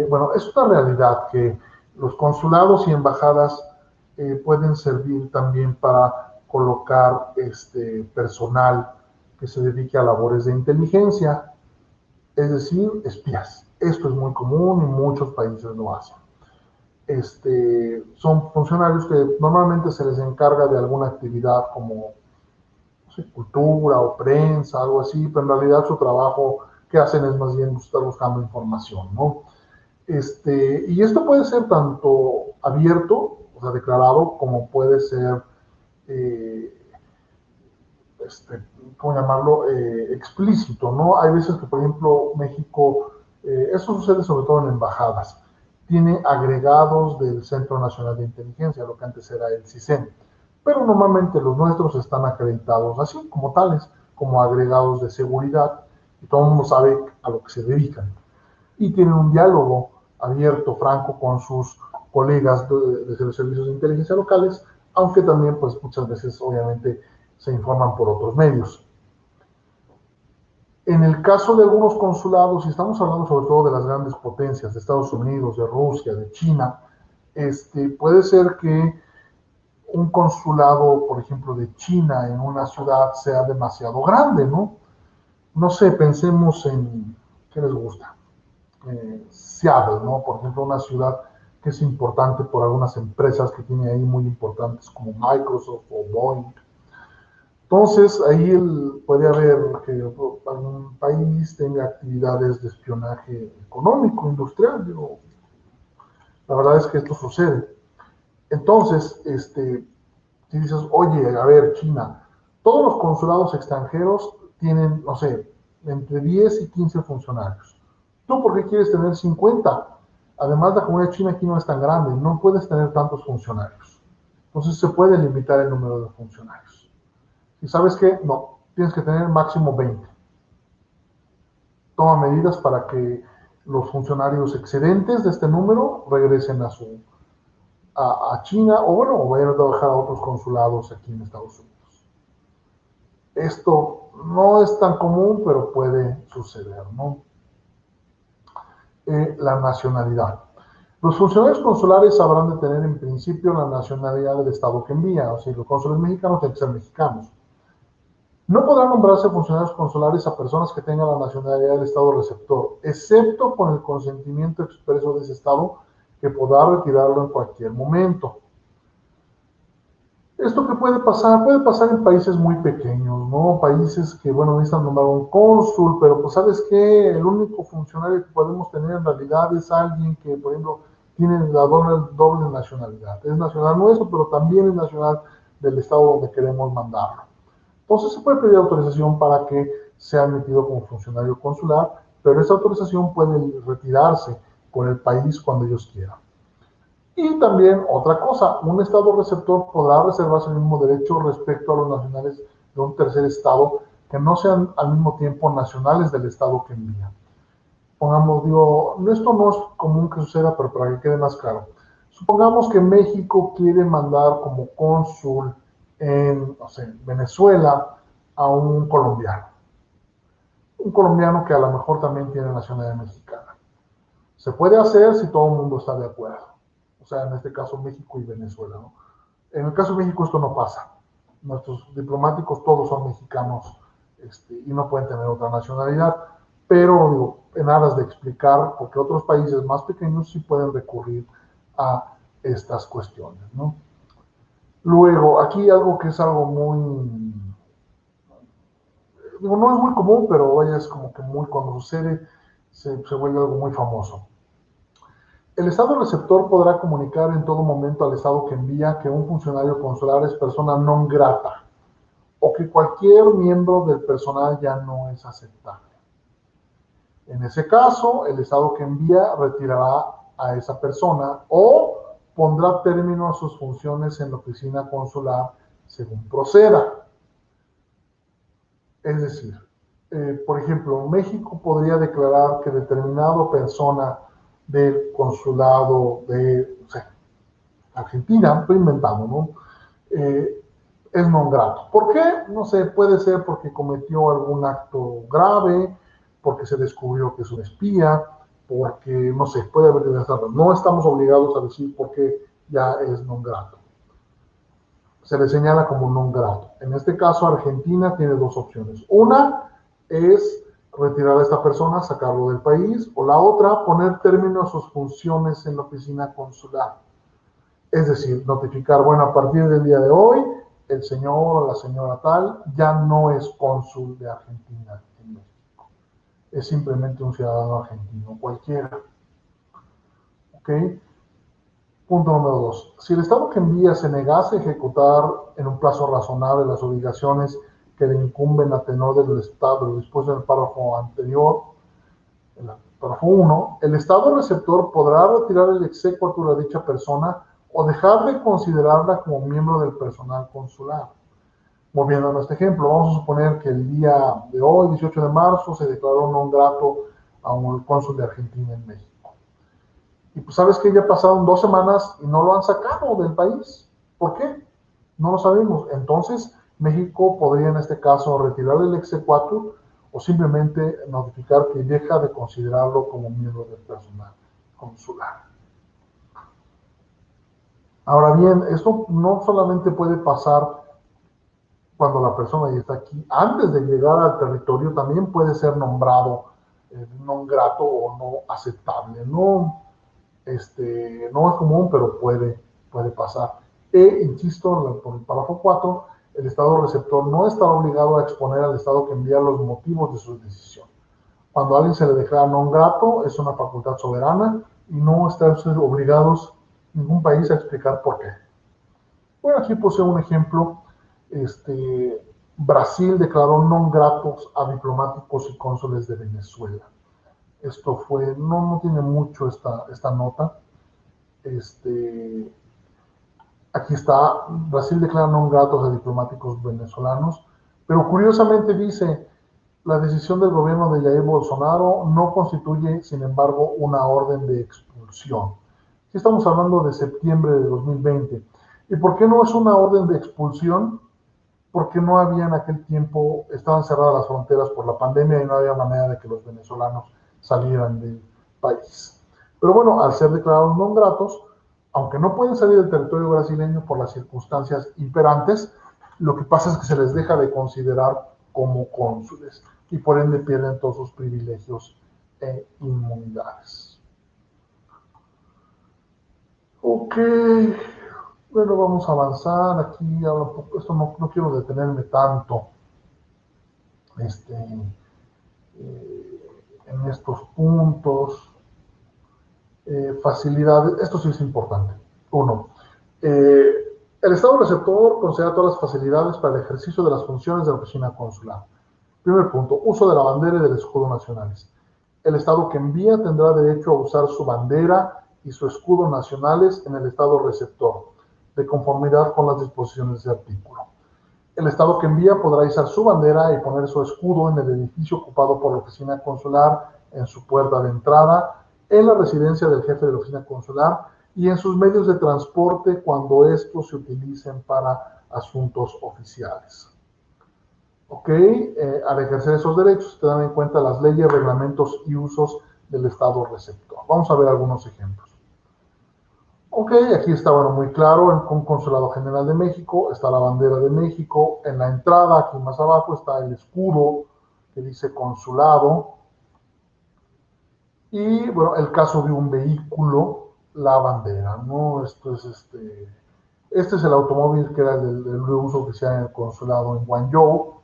bueno, es una realidad que los consulados y embajadas pueden servir también para colocar personal que se dedique a labores de inteligencia, es decir, espías. Esto es muy común y muchos países lo hacen. Son funcionarios que normalmente se les encarga de alguna actividad como, no sé, cultura o prensa, algo así, pero en realidad su trabajo que hacen es más bien estar buscando información, ¿no? Y esto puede ser tanto abierto, o sea, declarado, como puede ser, ¿cómo llamarlo?, explícito, ¿no? Hay veces que, por ejemplo, México, eso sucede sobre todo en embajadas, tiene agregados del Centro Nacional de Inteligencia, lo que antes era el CISEN, pero normalmente los nuestros están acreditados así, como tales, como agregados de seguridad, y todo el mundo sabe a lo que se dedican. Y tienen un diálogo abierto, franco, con sus colegas de los servicios de inteligencia locales, aunque también, pues, muchas veces, obviamente, se informan por otros medios. En el caso de algunos consulados, y estamos hablando sobre todo de las grandes potencias, de Estados Unidos, de Rusia, de China, puede ser que un consulado, por ejemplo, de China en una ciudad sea demasiado grande, ¿no? No sé, pensemos en, ¿qué les gusta? Seattle, ¿no? Por ejemplo, una ciudad que es importante por algunas empresas que tiene ahí muy importantes como Microsoft o Boeing. Entonces, ahí puede haber que algún país tenga actividades de espionaje económico, industrial. Digo, la verdad es que esto sucede. Entonces, si dices, oye, a ver, China, todos los consulados extranjeros tienen, no sé, entre 10 y 15 funcionarios. ¿Tú por qué quieres tener 50? Además, la comunidad china aquí no es tan grande, no puedes tener tantos funcionarios. Entonces, se puede limitar el número de funcionarios. ¿Y sabes qué? No, tienes que tener máximo 20. Toma medidas para que los funcionarios excedentes de este número regresen a China o vayan a trabajar a otros consulados aquí en Estados Unidos. Esto no es tan común, pero puede suceder, ¿no? La nacionalidad. Los funcionarios consulares habrán de tener en principio la nacionalidad del estado que envía, o sea, los cónsules mexicanos tienen que ser mexicanos. No podrán nombrarse funcionarios consulares a personas que tengan la nacionalidad del estado receptor, excepto con el consentimiento expreso de ese estado, que podrá retirarlo en cualquier momento. ¿Esto qué puede pasar? Puede pasar en países muy pequeños, ¿no? Países que, bueno, necesitan nombrar un cónsul, pero pues, ¿sabes qué? El único funcionario que podemos tener en realidad es alguien que, por ejemplo, tiene la doble nacionalidad. Es nacional nuestro, pero también es nacional del estado donde queremos mandarlo. Entonces se puede pedir autorización para que sea admitido como funcionario consular, pero esa autorización puede retirarse por el país cuando ellos quieran. Y también otra cosa, un estado receptor podrá reservarse el mismo derecho respecto a los nacionales de un tercer estado que no sean al mismo tiempo nacionales del estado que envía. Pongamos, digo, esto no es común que suceda, pero para que quede más claro. Supongamos que México quiere mandar como cónsul en, no sé, Venezuela a un colombiano. Un colombiano que a lo mejor también tiene nacionalidad mexicana. Se puede hacer si todo el mundo está de acuerdo. O sea, en este caso México y Venezuela, ¿no? En el caso de México esto no pasa. Nuestros diplomáticos todos son mexicanos y no pueden tener otra nacionalidad. Pero, digo, en aras de explicar, porque otros países más pequeños sí pueden recurrir a estas cuestiones, ¿no? Luego, aquí algo que es algo muy, digo, no es muy común, pero vaya, es como que muy, cuando sucede, se vuelve algo muy famoso. El estado receptor podrá comunicar en todo momento al estado que envía que un funcionario consular es persona non grata o que cualquier miembro del personal ya no es aceptable. En ese caso, el estado que envía retirará a esa persona o pondrá término a sus funciones en la oficina consular según proceda. Es decir, por ejemplo, México podría declarar que determinada persona del consulado de, no sé, Argentina, estoy inventando, ¿no? Es non grato. ¿Por qué? No sé, puede ser porque cometió algún acto grave, porque se descubrió que es un espía, porque, no sé, puede haber diversas razones. No estamos obligados a decir por qué ya es non grato. Se le señala como non grato. En este caso, Argentina tiene dos opciones. Una es retirar a esta persona, sacarlo del país, o la otra, poner término a sus funciones en la oficina consular. Es decir, notificar, bueno, a partir del día de hoy, el señor o la señora tal ya no es cónsul de Argentina en México. Es simplemente un ciudadano argentino cualquiera. ¿Ok? Punto número 2. Si el estado que envía se negase a ejecutar en un plazo razonable las obligaciones que le incumben a tenor del estado, lo dispuesto en el párrafo anterior, en el párrafo 1, el estado receptor podrá retirar el exequatur a dicha persona o dejar de considerarla como miembro del personal consular. Volviendo a nuestro ejemplo, vamos a suponer que el día de hoy, 18 de marzo, se declaró non grato a un cónsul de Argentina en México. Y pues sabes que ya pasaron 2 semanas y no lo han sacado del país. ¿Por qué? No lo sabemos. Entonces, México podría en este caso retirar el exequatur o simplemente notificar que deja de considerarlo como miembro del personal consular. Ahora bien, esto no solamente puede pasar cuando la persona ya está aquí. Antes de llegar al territorio también puede ser nombrado non grato o no aceptable. No, no es común, pero puede pasar. Insisto, por el párrafo 4, el Estado receptor no está obligado a exponer al Estado que envía los motivos de su decisión. Cuando a alguien se le declara non grato, es una facultad soberana y no están obligados ningún país a explicar por qué. Bueno, aquí puse un ejemplo. Brasil declaró non gratos a diplomáticos y cónsules de Venezuela. Esto fue, no tiene mucho esta nota. Aquí está, Brasil declara non gratos a diplomáticos venezolanos, pero curiosamente dice, la decisión del gobierno de Jair Bolsonaro no constituye, sin embargo, una orden de expulsión. Aquí estamos hablando de septiembre de 2020. ¿Y por qué no es una orden de expulsión? Porque no había en aquel tiempo, estaban cerradas las fronteras por la pandemia y no había manera de que los venezolanos salieran del país. Pero bueno, al ser declarados non gratos, aunque no pueden salir del territorio brasileño por las circunstancias imperantes, lo que pasa es que se les deja de considerar como cónsules y por ende pierden todos sus privilegios e inmunidades. Ok, bueno, vamos a avanzar. Aquí esto no quiero detenerme tanto en estos puntos. Facilidades, esto sí es importante. 1. El Estado receptor concede todas las facilidades para el ejercicio de las funciones de la oficina consular. Primer punto, uso de la bandera y del escudo nacionales. El Estado que envía tendrá derecho a usar su bandera y su escudo nacionales en el Estado receptor, de conformidad con las disposiciones de ese artículo. El Estado que envía podrá izar su bandera y poner su escudo en el edificio ocupado por la oficina consular, en su puerta de entrada, en la residencia del jefe de la oficina consular y en sus medios de transporte cuando estos se utilicen para asuntos oficiales. ¿Ok? Al ejercer esos derechos se dan en cuenta las leyes, reglamentos y usos del Estado receptor. Vamos a ver algunos ejemplos. Ok, aquí está, bueno, muy claro, en un Consulado General de México, está la bandera de México, en la entrada, aquí más abajo, está el escudo que dice consulado, y, bueno, el caso de un vehículo, la bandera, ¿no? Esto es este es el automóvil que era el del uso oficial en el consulado en Guangzhou,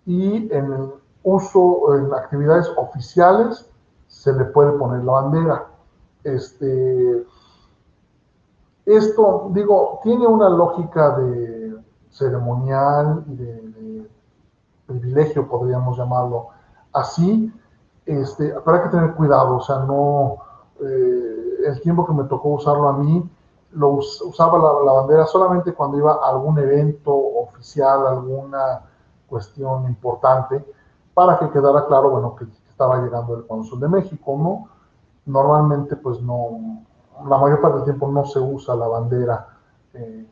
y en el uso, en actividades oficiales, se le puede poner la bandera. Esto, digo, tiene una lógica de ceremonial y de privilegio, podríamos llamarlo así, pero hay que tener cuidado, o sea, no, el tiempo que me tocó usarlo a mí, usaba la bandera solamente cuando iba a algún evento oficial, alguna cuestión importante, para que quedara claro, bueno, que estaba llegando el cónsul de México, ¿no? Normalmente, pues no, la mayor parte del tiempo no se usa la bandera en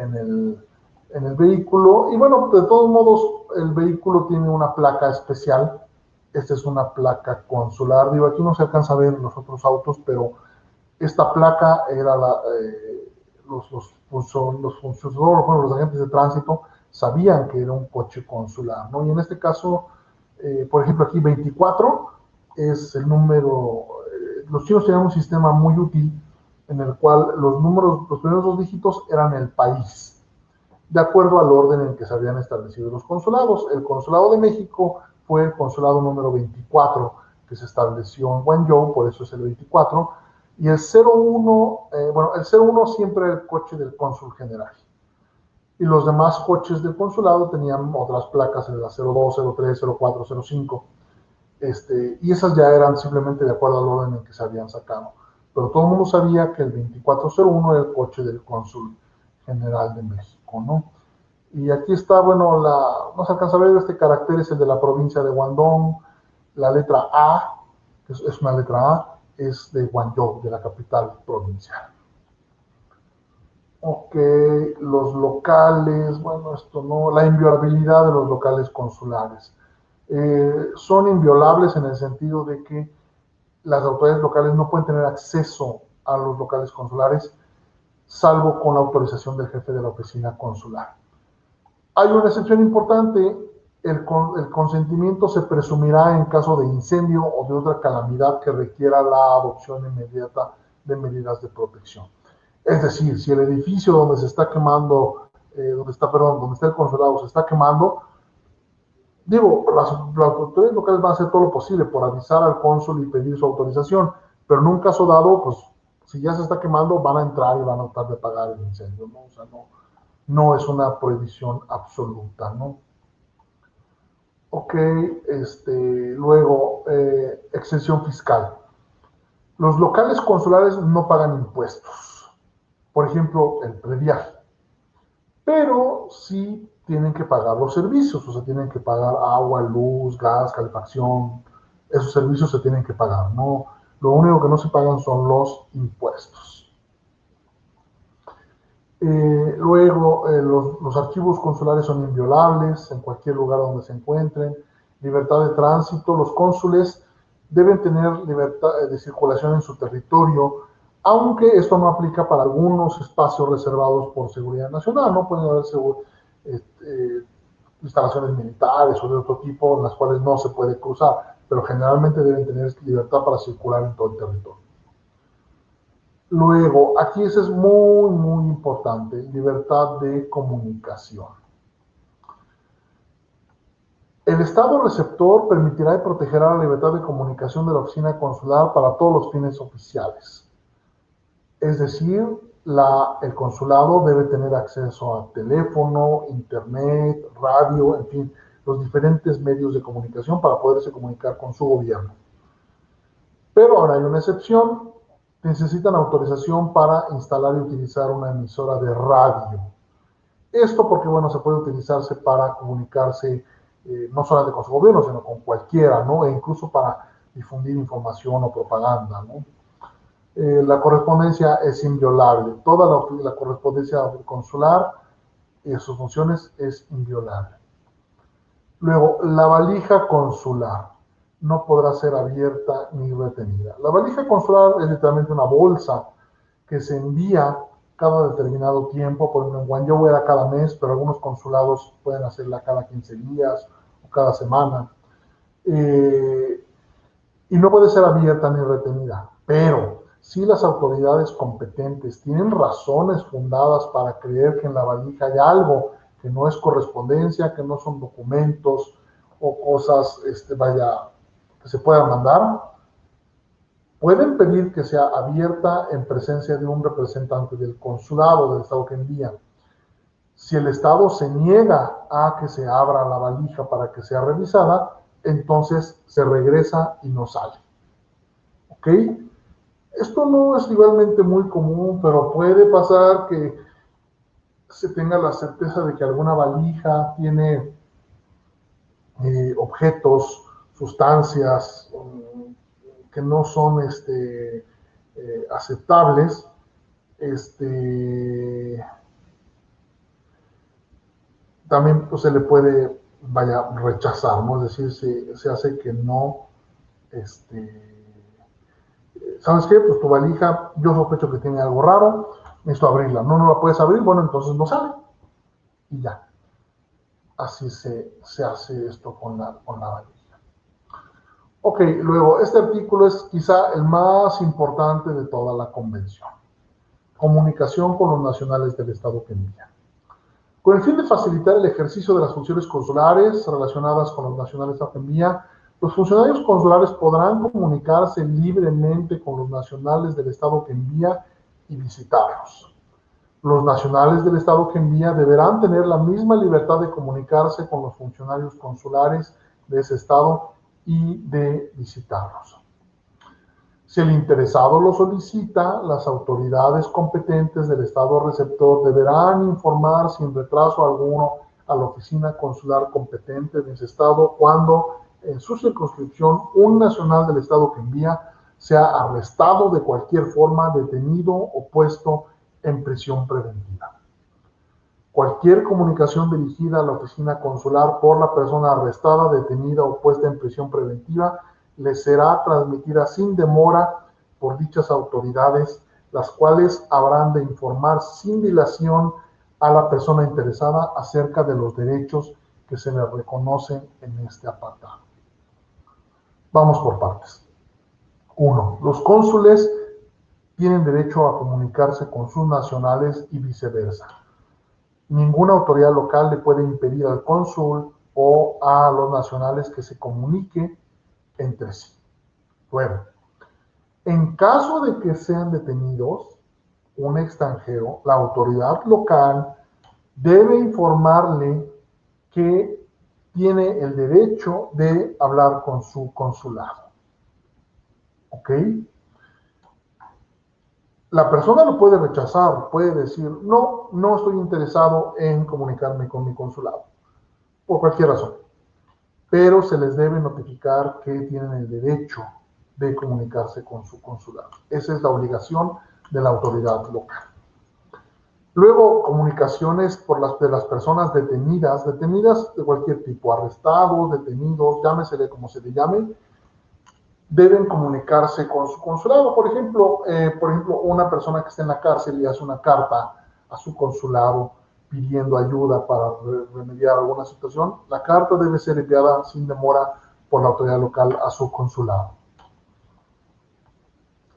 el vehículo. Y bueno, de todos modos, el vehículo tiene una placa especial. Esta es una placa consular. Digo, aquí no se alcanza a ver en los otros autos, pero esta placa era los funcionarios, bueno, los agentes de tránsito sabían que era un coche consular, ¿no? Y en este caso, por ejemplo, aquí 24 es el número. Los chinos tenían un sistema muy útil en el cual los primeros 2 dígitos eran el país, de acuerdo al orden en que se habían establecido los consulados. El Consulado de México fue el consulado número 24 que se estableció en Guangzhou, por eso es el 24, y el 01, el 01 siempre era el coche del cónsul general. Y los demás coches del consulado tenían otras placas, en la 02, 03, 04, 05. Y esas ya eran simplemente de acuerdo al orden en que se habían sacado. Pero todo el mundo sabía que el 2401 era el coche del cónsul general de México, ¿no? Y aquí está, bueno, no se alcanza a ver, este carácter es el de la provincia de Guangdong. La letra A, que es una letra A, es de Guangzhou, de la capital provincial. Ok, los locales, bueno, esto no, la inviolabilidad de los locales consulares. Son inviolables en el sentido de que las autoridades locales no pueden tener acceso a los locales consulares, salvo con la autorización del jefe de la oficina consular. Hay una excepción importante, el consentimiento se presumirá en caso de incendio o de otra calamidad que requiera la adopción inmediata de medidas de protección. Es decir, si el edificio donde se está quemando, donde está el consulado se está quemando, digo, las autoridades locales van a hacer todo lo posible por avisar al cónsul y pedir su autorización, pero en un caso dado, pues, si ya se está quemando, van a entrar y van a tratar de apagar el incendio, ¿no? O sea, no es una prohibición absoluta, ¿no? Ok, luego, exención fiscal. Los locales consulares no pagan impuestos, por ejemplo, el predial, pero sí tienen que pagar los servicios, o sea, tienen que pagar agua, luz, gas, calefacción, esos servicios se tienen que pagar, ¿no? Lo único que no se pagan son los impuestos. Luego, los archivos consulares son inviolables en cualquier lugar donde se encuentren. Libertad de tránsito. Los cónsules deben tener libertad de circulación en su territorio, aunque esto no aplica para algunos espacios reservados por seguridad nacional, ¿no? Pueden haber instalaciones militares o de otro tipo en las cuales no se puede cruzar, pero generalmente deben tener libertad para circular en todo el territorio. Luego, aquí eso es muy, muy importante, libertad de comunicación. El Estado receptor permitirá y protegerá la libertad de comunicación de la oficina consular para todos los fines oficiales. Es decir, el consulado debe tener acceso a teléfono, internet, radio, en fin, los diferentes medios de comunicación para poderse comunicar con su gobierno. Pero ahora hay una excepción. Necesitan autorización para instalar y utilizar una emisora de radio. Esto porque, bueno, se puede utilizarse para comunicarse no solamente con su gobierno, sino con cualquiera, ¿no? E incluso para difundir información o propaganda, ¿no? La correspondencia es inviolable. Toda la correspondencia consular y sus funciones es inviolable. Luego, la valija consular no podrá ser abierta ni retenida. La valija consular es literalmente una bolsa que se envía cada determinado tiempo. Por ejemplo, en Guangzhou era cada mes, pero algunos consulados pueden hacerla cada 15 días o cada semana. Y no puede ser abierta ni retenida. Pero si las autoridades competentes tienen razones fundadas para creer que en la valija hay algo que no es correspondencia, que no son documentos o cosas, que se puedan mandar, pueden pedir que sea abierta en presencia de un representante del consulado del estado que envían. Si el estado se niega a que se abra la valija para que sea revisada, entonces se regresa y no sale. ¿Ok? Esto no es igualmente muy común, pero puede pasar que se tenga la certeza de que alguna valija tiene objetos, sustancias que no son aceptables, también pues, se le puede rechazar, ¿no? Es decir, se hace que no, ¿sabes qué? Pues tu valija, yo sospecho que tiene algo raro, necesito abrirla. No la puedes abrir, bueno, entonces no sale. Y ya. Así se hace esto con la valija. Ok, luego, este artículo es quizá el más importante de toda la convención. Comunicación con los nacionales del estado que envían. Con el fin de facilitar el ejercicio de las funciones consulares relacionadas con los nacionales que envían, los funcionarios consulares podrán comunicarse libremente con los nacionales del estado que envía y visitarlos. Los nacionales del estado que envía deberán tener la misma libertad de comunicarse con los funcionarios consulares de ese estado y de visitarlos. Si el interesado lo solicita, las autoridades competentes del estado receptor deberán informar sin retraso alguno a la oficina consular competente de ese estado cuando en su circunscripción un nacional del estado que envía sea arrestado de cualquier forma, detenido o puesto en prisión preventiva. Cualquier comunicación dirigida a la oficina consular por la persona arrestada, detenida o puesta en prisión preventiva le será transmitida sin demora por dichas autoridades, las cuales habrán de informar sin dilación a la persona interesada acerca de los derechos que se les reconocen en este apartado. Vamos por partes. 1. Los cónsules tienen derecho a comunicarse con sus nacionales y viceversa. Ninguna autoridad local le puede impedir al cónsul o a los nacionales que se comunique entre sí. Bueno, en caso de que sean detenidos un extranjero, la autoridad local debe informarle que tiene el derecho de hablar con su consulado. ¿Ok? La persona lo puede rechazar, puede decir, no, no estoy interesado en comunicarme con mi consulado, por cualquier razón. Pero se les debe notificar que tienen el derecho de comunicarse con su consulado. Esa es la obligación de la autoridad local. Luego, comunicaciones de las personas detenidas de cualquier tipo, arrestados, detenidos, llámesele como se le llame, deben comunicarse con su consulado. Por ejemplo, una persona que está en la cárcel y hace una carta a su consulado pidiendo ayuda para remediar alguna situación, la carta debe ser enviada sin demora por la autoridad local a su consulado.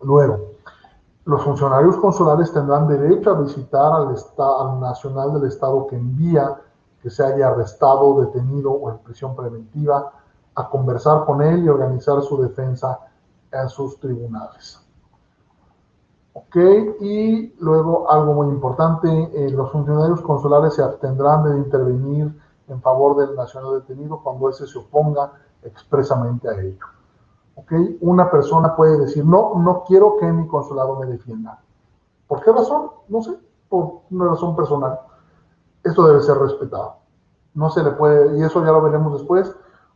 Luego, los funcionarios consulares tendrán derecho a visitar al nacional del estado que envía, que se haya arrestado, detenido o en prisión preventiva, a conversar con él y organizar su defensa en sus tribunales. Ok, y luego algo muy importante, los funcionarios consulares se abstendrán de intervenir en favor del nacional detenido cuando ese se oponga expresamente a ello. ¿Ok? Una persona puede decir, no, no quiero que mi consulado me defienda. ¿Por qué razón? No sé, por una razón personal. Esto debe ser respetado. No se le puede, y eso ya lo veremos después,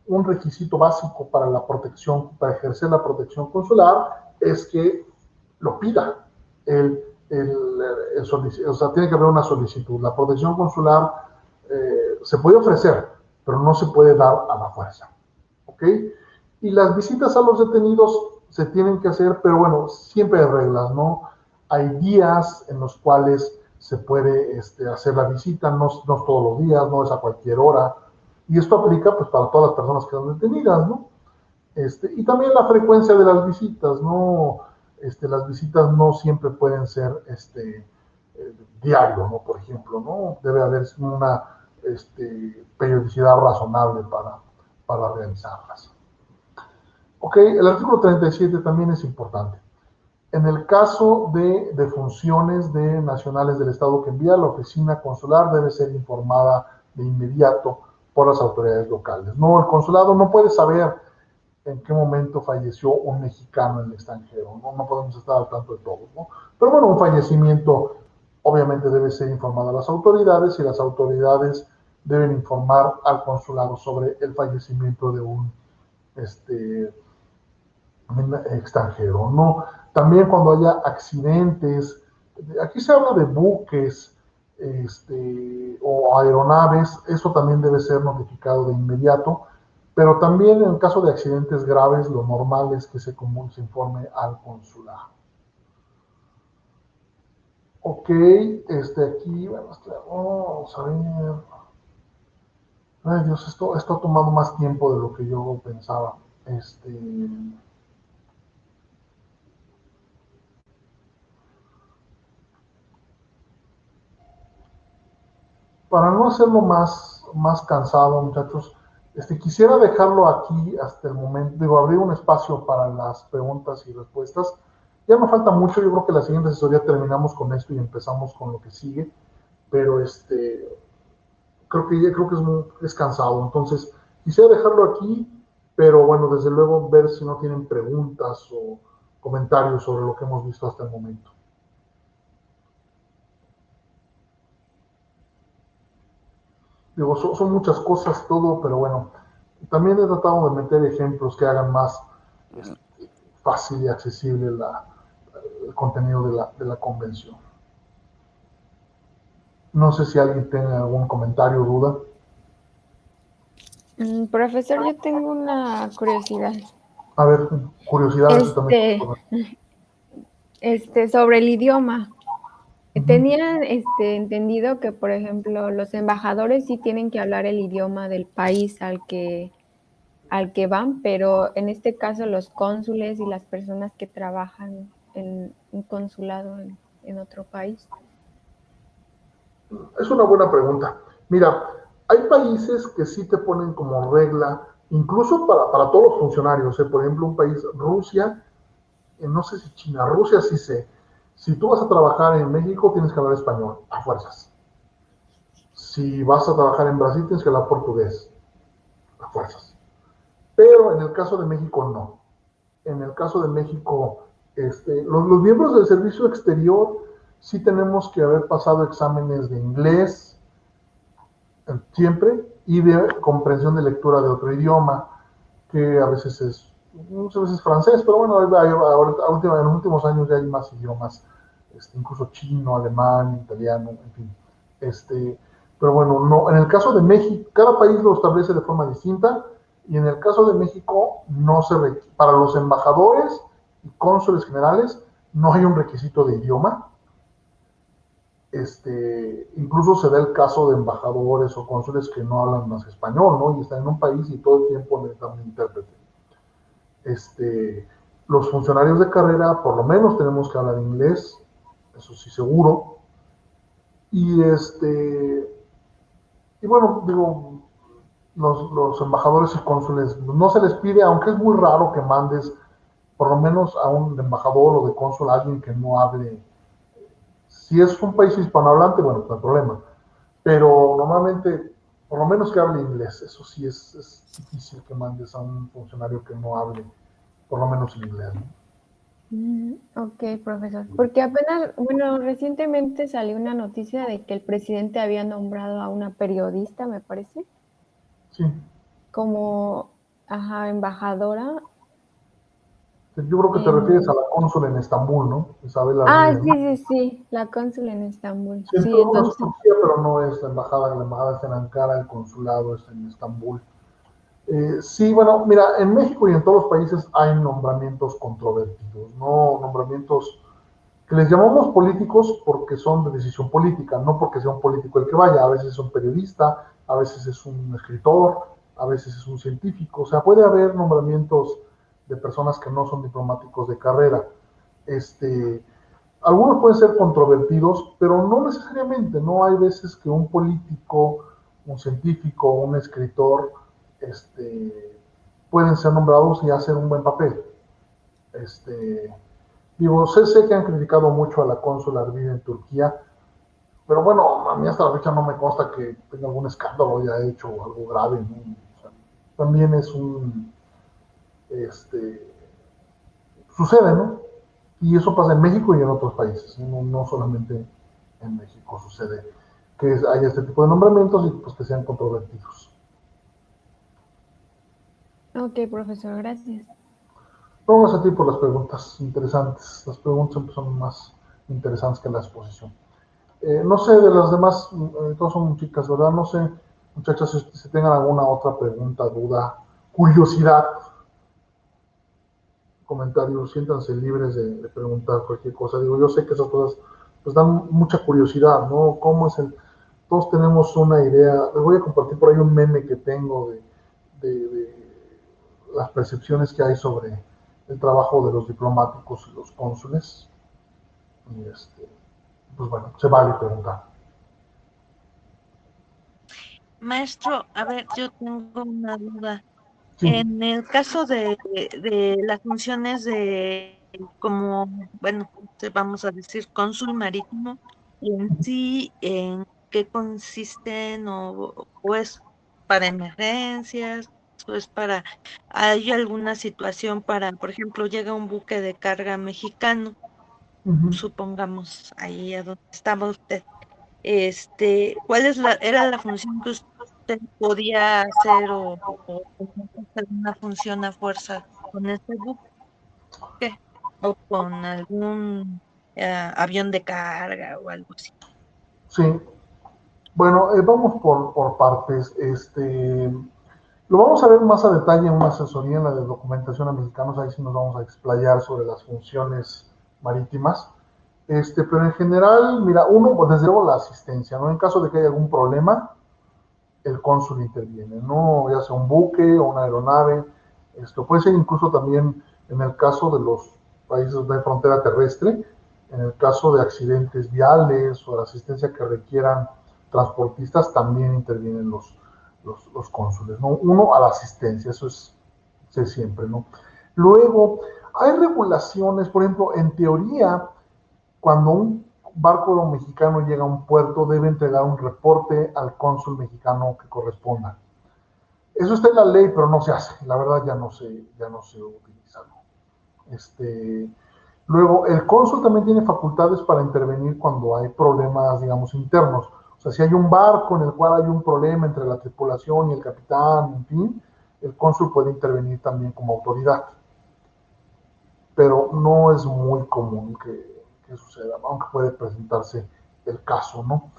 un requisito básico para la protección, para ejercer la protección consular, es que lo pida o sea, tiene que haber una solicitud. La protección consular se puede ofrecer, pero no se puede dar a la fuerza. ¿Ok? Y las visitas a los detenidos se tienen que hacer, pero bueno, siempre hay reglas, ¿no? Hay días en los cuales se puede hacer la visita, no todos los días, no es a cualquier hora. Y esto aplica pues para todas las personas que están detenidas, ¿no? Y también la frecuencia de las visitas, ¿no? Las visitas no siempre pueden ser diario, ¿no? Por ejemplo, ¿no? Debe haber una periodicidad razonable para realizarlas. Ok, el artículo 37 también es importante. En el caso de defunciones de nacionales del Estado que envía, la oficina consular debe ser informada de inmediato por las autoridades locales. No, el consulado no puede saber en qué momento falleció un mexicano en el extranjero, ¿no? No podemos estar al tanto de todo, ¿no? Pero bueno, un fallecimiento obviamente debe ser informado a las autoridades y las autoridades deben informar al consulado sobre el fallecimiento de un extranjero, ¿no? También cuando haya accidentes, aquí se habla de buques o aeronaves, eso también debe ser notificado de inmediato, pero también en el caso de accidentes graves, lo normal es que se informe al consulado. Ok, aquí, bueno, vamos a ver. Ay Dios, esto ha tomado más tiempo de lo que yo pensaba. Para no hacerlo más cansado, muchachos, quisiera dejarlo aquí hasta el momento. Digo, abrir un espacio para las preguntas y respuestas. Ya no falta mucho, yo creo que la siguiente asesoría terminamos con esto y empezamos con lo que sigue, pero creo que es cansado. Entonces, quisiera dejarlo aquí, pero bueno, desde luego ver si no tienen preguntas o comentarios sobre lo que hemos visto hasta el momento. Digo, son muchas cosas todo, pero bueno, también he tratado de meter ejemplos que hagan más fácil y accesible el contenido de la convención. No sé si alguien tiene algún comentario o duda. Profesor, yo tengo una curiosidad. A ver, curiosidades también. Sobre el idioma. Tenía entendido que, por ejemplo, los embajadores sí tienen que hablar el idioma del país al que van, pero en este caso los cónsules y las personas que trabajan en un consulado en otro país. Es una buena pregunta. Mira, hay países que sí te ponen como regla, incluso para todos los funcionarios. Por ejemplo, un país, Rusia, no sé si China, Rusia sí sé. Si tú vas a trabajar en México, tienes que hablar español, a fuerzas. Si vas a trabajar en Brasil, tienes que hablar portugués, a fuerzas. Pero en el caso de México, no. En el caso de México, los miembros del servicio exterior sí tenemos que haber pasado exámenes de inglés, siempre, y de comprensión de lectura de otro idioma, que a veces es, muchas veces francés, pero bueno, en los últimos años ya hay más idiomas, incluso chino, alemán, italiano, en fin. Pero bueno, no, en el caso de México, cada país lo establece de forma distinta, y en el caso de México, no se para los embajadores y cónsules generales, no hay un requisito de idioma. Incluso se da el caso de embajadores o cónsules que no hablan más español, ¿no? Y están en un país y todo el tiempo necesitan un intérprete. Los funcionarios de carrera, por lo menos tenemos que hablar inglés, eso sí seguro. Y y bueno, digo, los embajadores y cónsules no se les pide, aunque es muy raro que mandes por lo menos a un embajador o de cónsul a alguien que no hable. Si es un país hispanohablante, bueno, no hay problema. Pero normalmente, por lo menos que hable inglés. Eso sí es difícil que mandes a un funcionario que no hable, por lo menos inglés, ¿no? Ok, profesor. Porque apenas, bueno, recientemente salió una noticia de que el presidente había nombrado a una periodista, me parece, Sí. como, embajadora. Yo creo que te refieres a la cónsul en Estambul, ¿no? Isabel Ah, Arnier, ¿no? sí, la cónsul en Estambul. Sí, Sí, bueno, es entonces, Turquía, pero no es la embajada está en Ankara, el consulado está en Estambul. Sí, bueno, mira, en México y en todos los países hay nombramientos controvertidos, no nombramientos que les llamamos políticos porque son de decisión política, no porque sea un político el que vaya. A veces es un periodista, a veces es un escritor, a veces es un científico. O sea, puede haber nombramientos de personas que no son diplomáticos de carrera. Algunos pueden ser controvertidos, pero no necesariamente. No hay veces que un político, un científico, un escritor, pueden ser nombrados y hacer un buen papel. Digo, sé que han criticado mucho a la cónsula Arvin en Turquía, pero bueno, a mí hasta la fecha no me consta que tenga algún escándalo haya hecho o algo grave, ¿no? O sea, también es este, sucede, ¿no? Y eso pasa en México y en otros países, no solamente en México sucede que haya este tipo de nombramientos y pues que sean controvertidos. ok, profesor, gracias. Vamos a ti por las preguntas interesantes. Las preguntas siempre son más interesantes que la exposición. No sé de las demás, todos son chicas, ¿verdad? No sé, muchachas, si tengan alguna otra pregunta, duda, curiosidad, comentarios, siéntanse libres de preguntar cualquier cosa. Digo, yo sé que esas cosas pues dan mucha curiosidad, ¿no? ¿Cómo es el...? Todos tenemos una idea. Les voy a compartir por ahí un meme que tengo de las percepciones que hay sobre el trabajo de los diplomáticos y los cónsules. Y pues bueno, se vale preguntar. Maestro, a ver, yo tengo una duda. Sí. En el caso de las funciones de, como, bueno, vamos a decir, cónsul marítimo, en sí, ¿en qué consisten o es para emergencias o es para, hay alguna situación para, por ejemplo, llega un buque de carga mexicano, Uh-huh. supongamos ahí a donde estaba usted? ¿Cuál era la función que usted podía hacer o tenía que hacer una función a fuerza con este buque o con algún avión de carga o algo así? Sí, bueno, vamos por partes. Lo vamos a ver más a detalle en una asesoría en la de documentación a mexicanos. Ahí sí nos vamos a explayar sobre las funciones marítimas. Pero en general, mira, uno, pues desde luego la asistencia, ¿no? En caso de que haya algún problema, el cónsul interviene, ¿no? Ya sea un buque o una aeronave. Esto puede ser incluso también en el caso de los países de frontera terrestre, en el caso de accidentes viales o la asistencia que requieran transportistas, también intervienen los cónsules, ¿no? Uno, a la asistencia, eso es siempre, ¿no? Luego, hay regulaciones, por ejemplo, en teoría, cuando un barco mexicano llega a un puerto, debe entregar un reporte al cónsul mexicano que corresponda. Eso está en la ley, pero no se hace. La verdad ya no se utiliza, ¿no? Luego, el cónsul también tiene facultades para intervenir cuando hay problemas, digamos, internos. O sea, si hay un barco en el cual hay un problema entre la tripulación y el capitán, en fin, el cónsul puede intervenir también como autoridad. Pero no es muy común que suceda, aunque puede presentarse el caso, ¿no?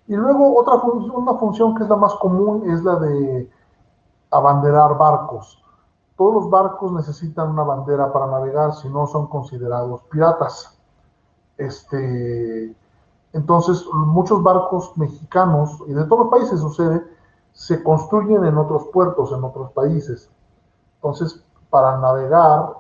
Y luego una función que es la más común es la de abanderar barcos. Todos los barcos necesitan una bandera para navegar, si no son considerados piratas. Entonces, muchos barcos mexicanos, y de todos los países sucede, se construyen en otros puertos, en otros países. Entonces, para navegar,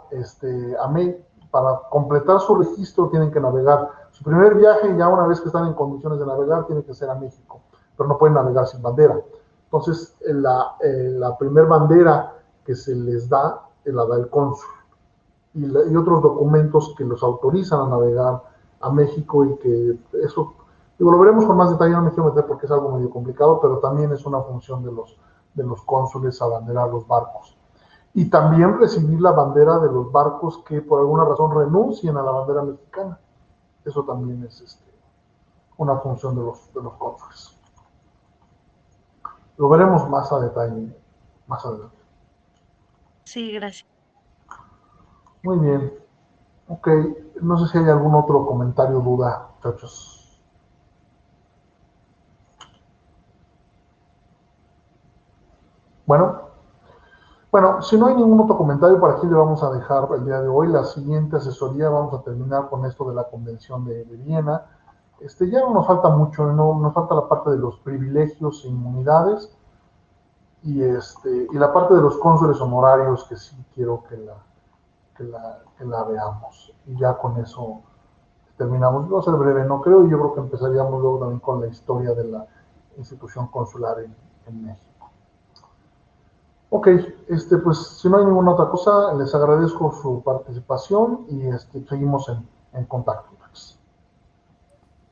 para completar su registro, tienen que navegar. Su primer viaje, ya una vez que están en condiciones de navegar, tiene que ser a México, pero no pueden navegar sin bandera. Entonces, la primer bandera que se les da, la da el cónsul. Y otros documentos que los autorizan a navegar a México y que eso, digo, lo veremos con más detalle, no me quiero meter porque es algo medio complicado, pero también es una función de los cónsules abanderar los barcos. Y también recibir la bandera de los barcos que por alguna razón renuncien a la bandera mexicana. Eso también es una función de los cónsules. Lo veremos más a detalle más adelante. Sí, gracias. Muy bien. Ok, no sé si hay algún otro comentario o duda, muchachos. Bueno, si no hay ningún otro comentario, por aquí le vamos a dejar el día de hoy. La siguiente asesoría vamos a terminar con esto de la Convención de Viena. Ya no nos falta mucho, no nos falta la parte de los privilegios e inmunidades y la parte de los cónsules honorarios que sí quiero que la veamos. Y ya con eso terminamos. Va a ser breve, no creo, y yo creo que empezaríamos luego también con la historia de la institución consular en México. Ok, pues si no hay ninguna otra cosa, les agradezco su participación y seguimos en contacto.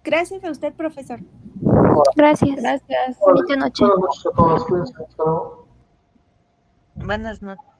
Gracias a usted, profesor. Gracias. Gracias. Bonita noche. Buenas noches a todas, cuídense, hasta luego. Buenas noches.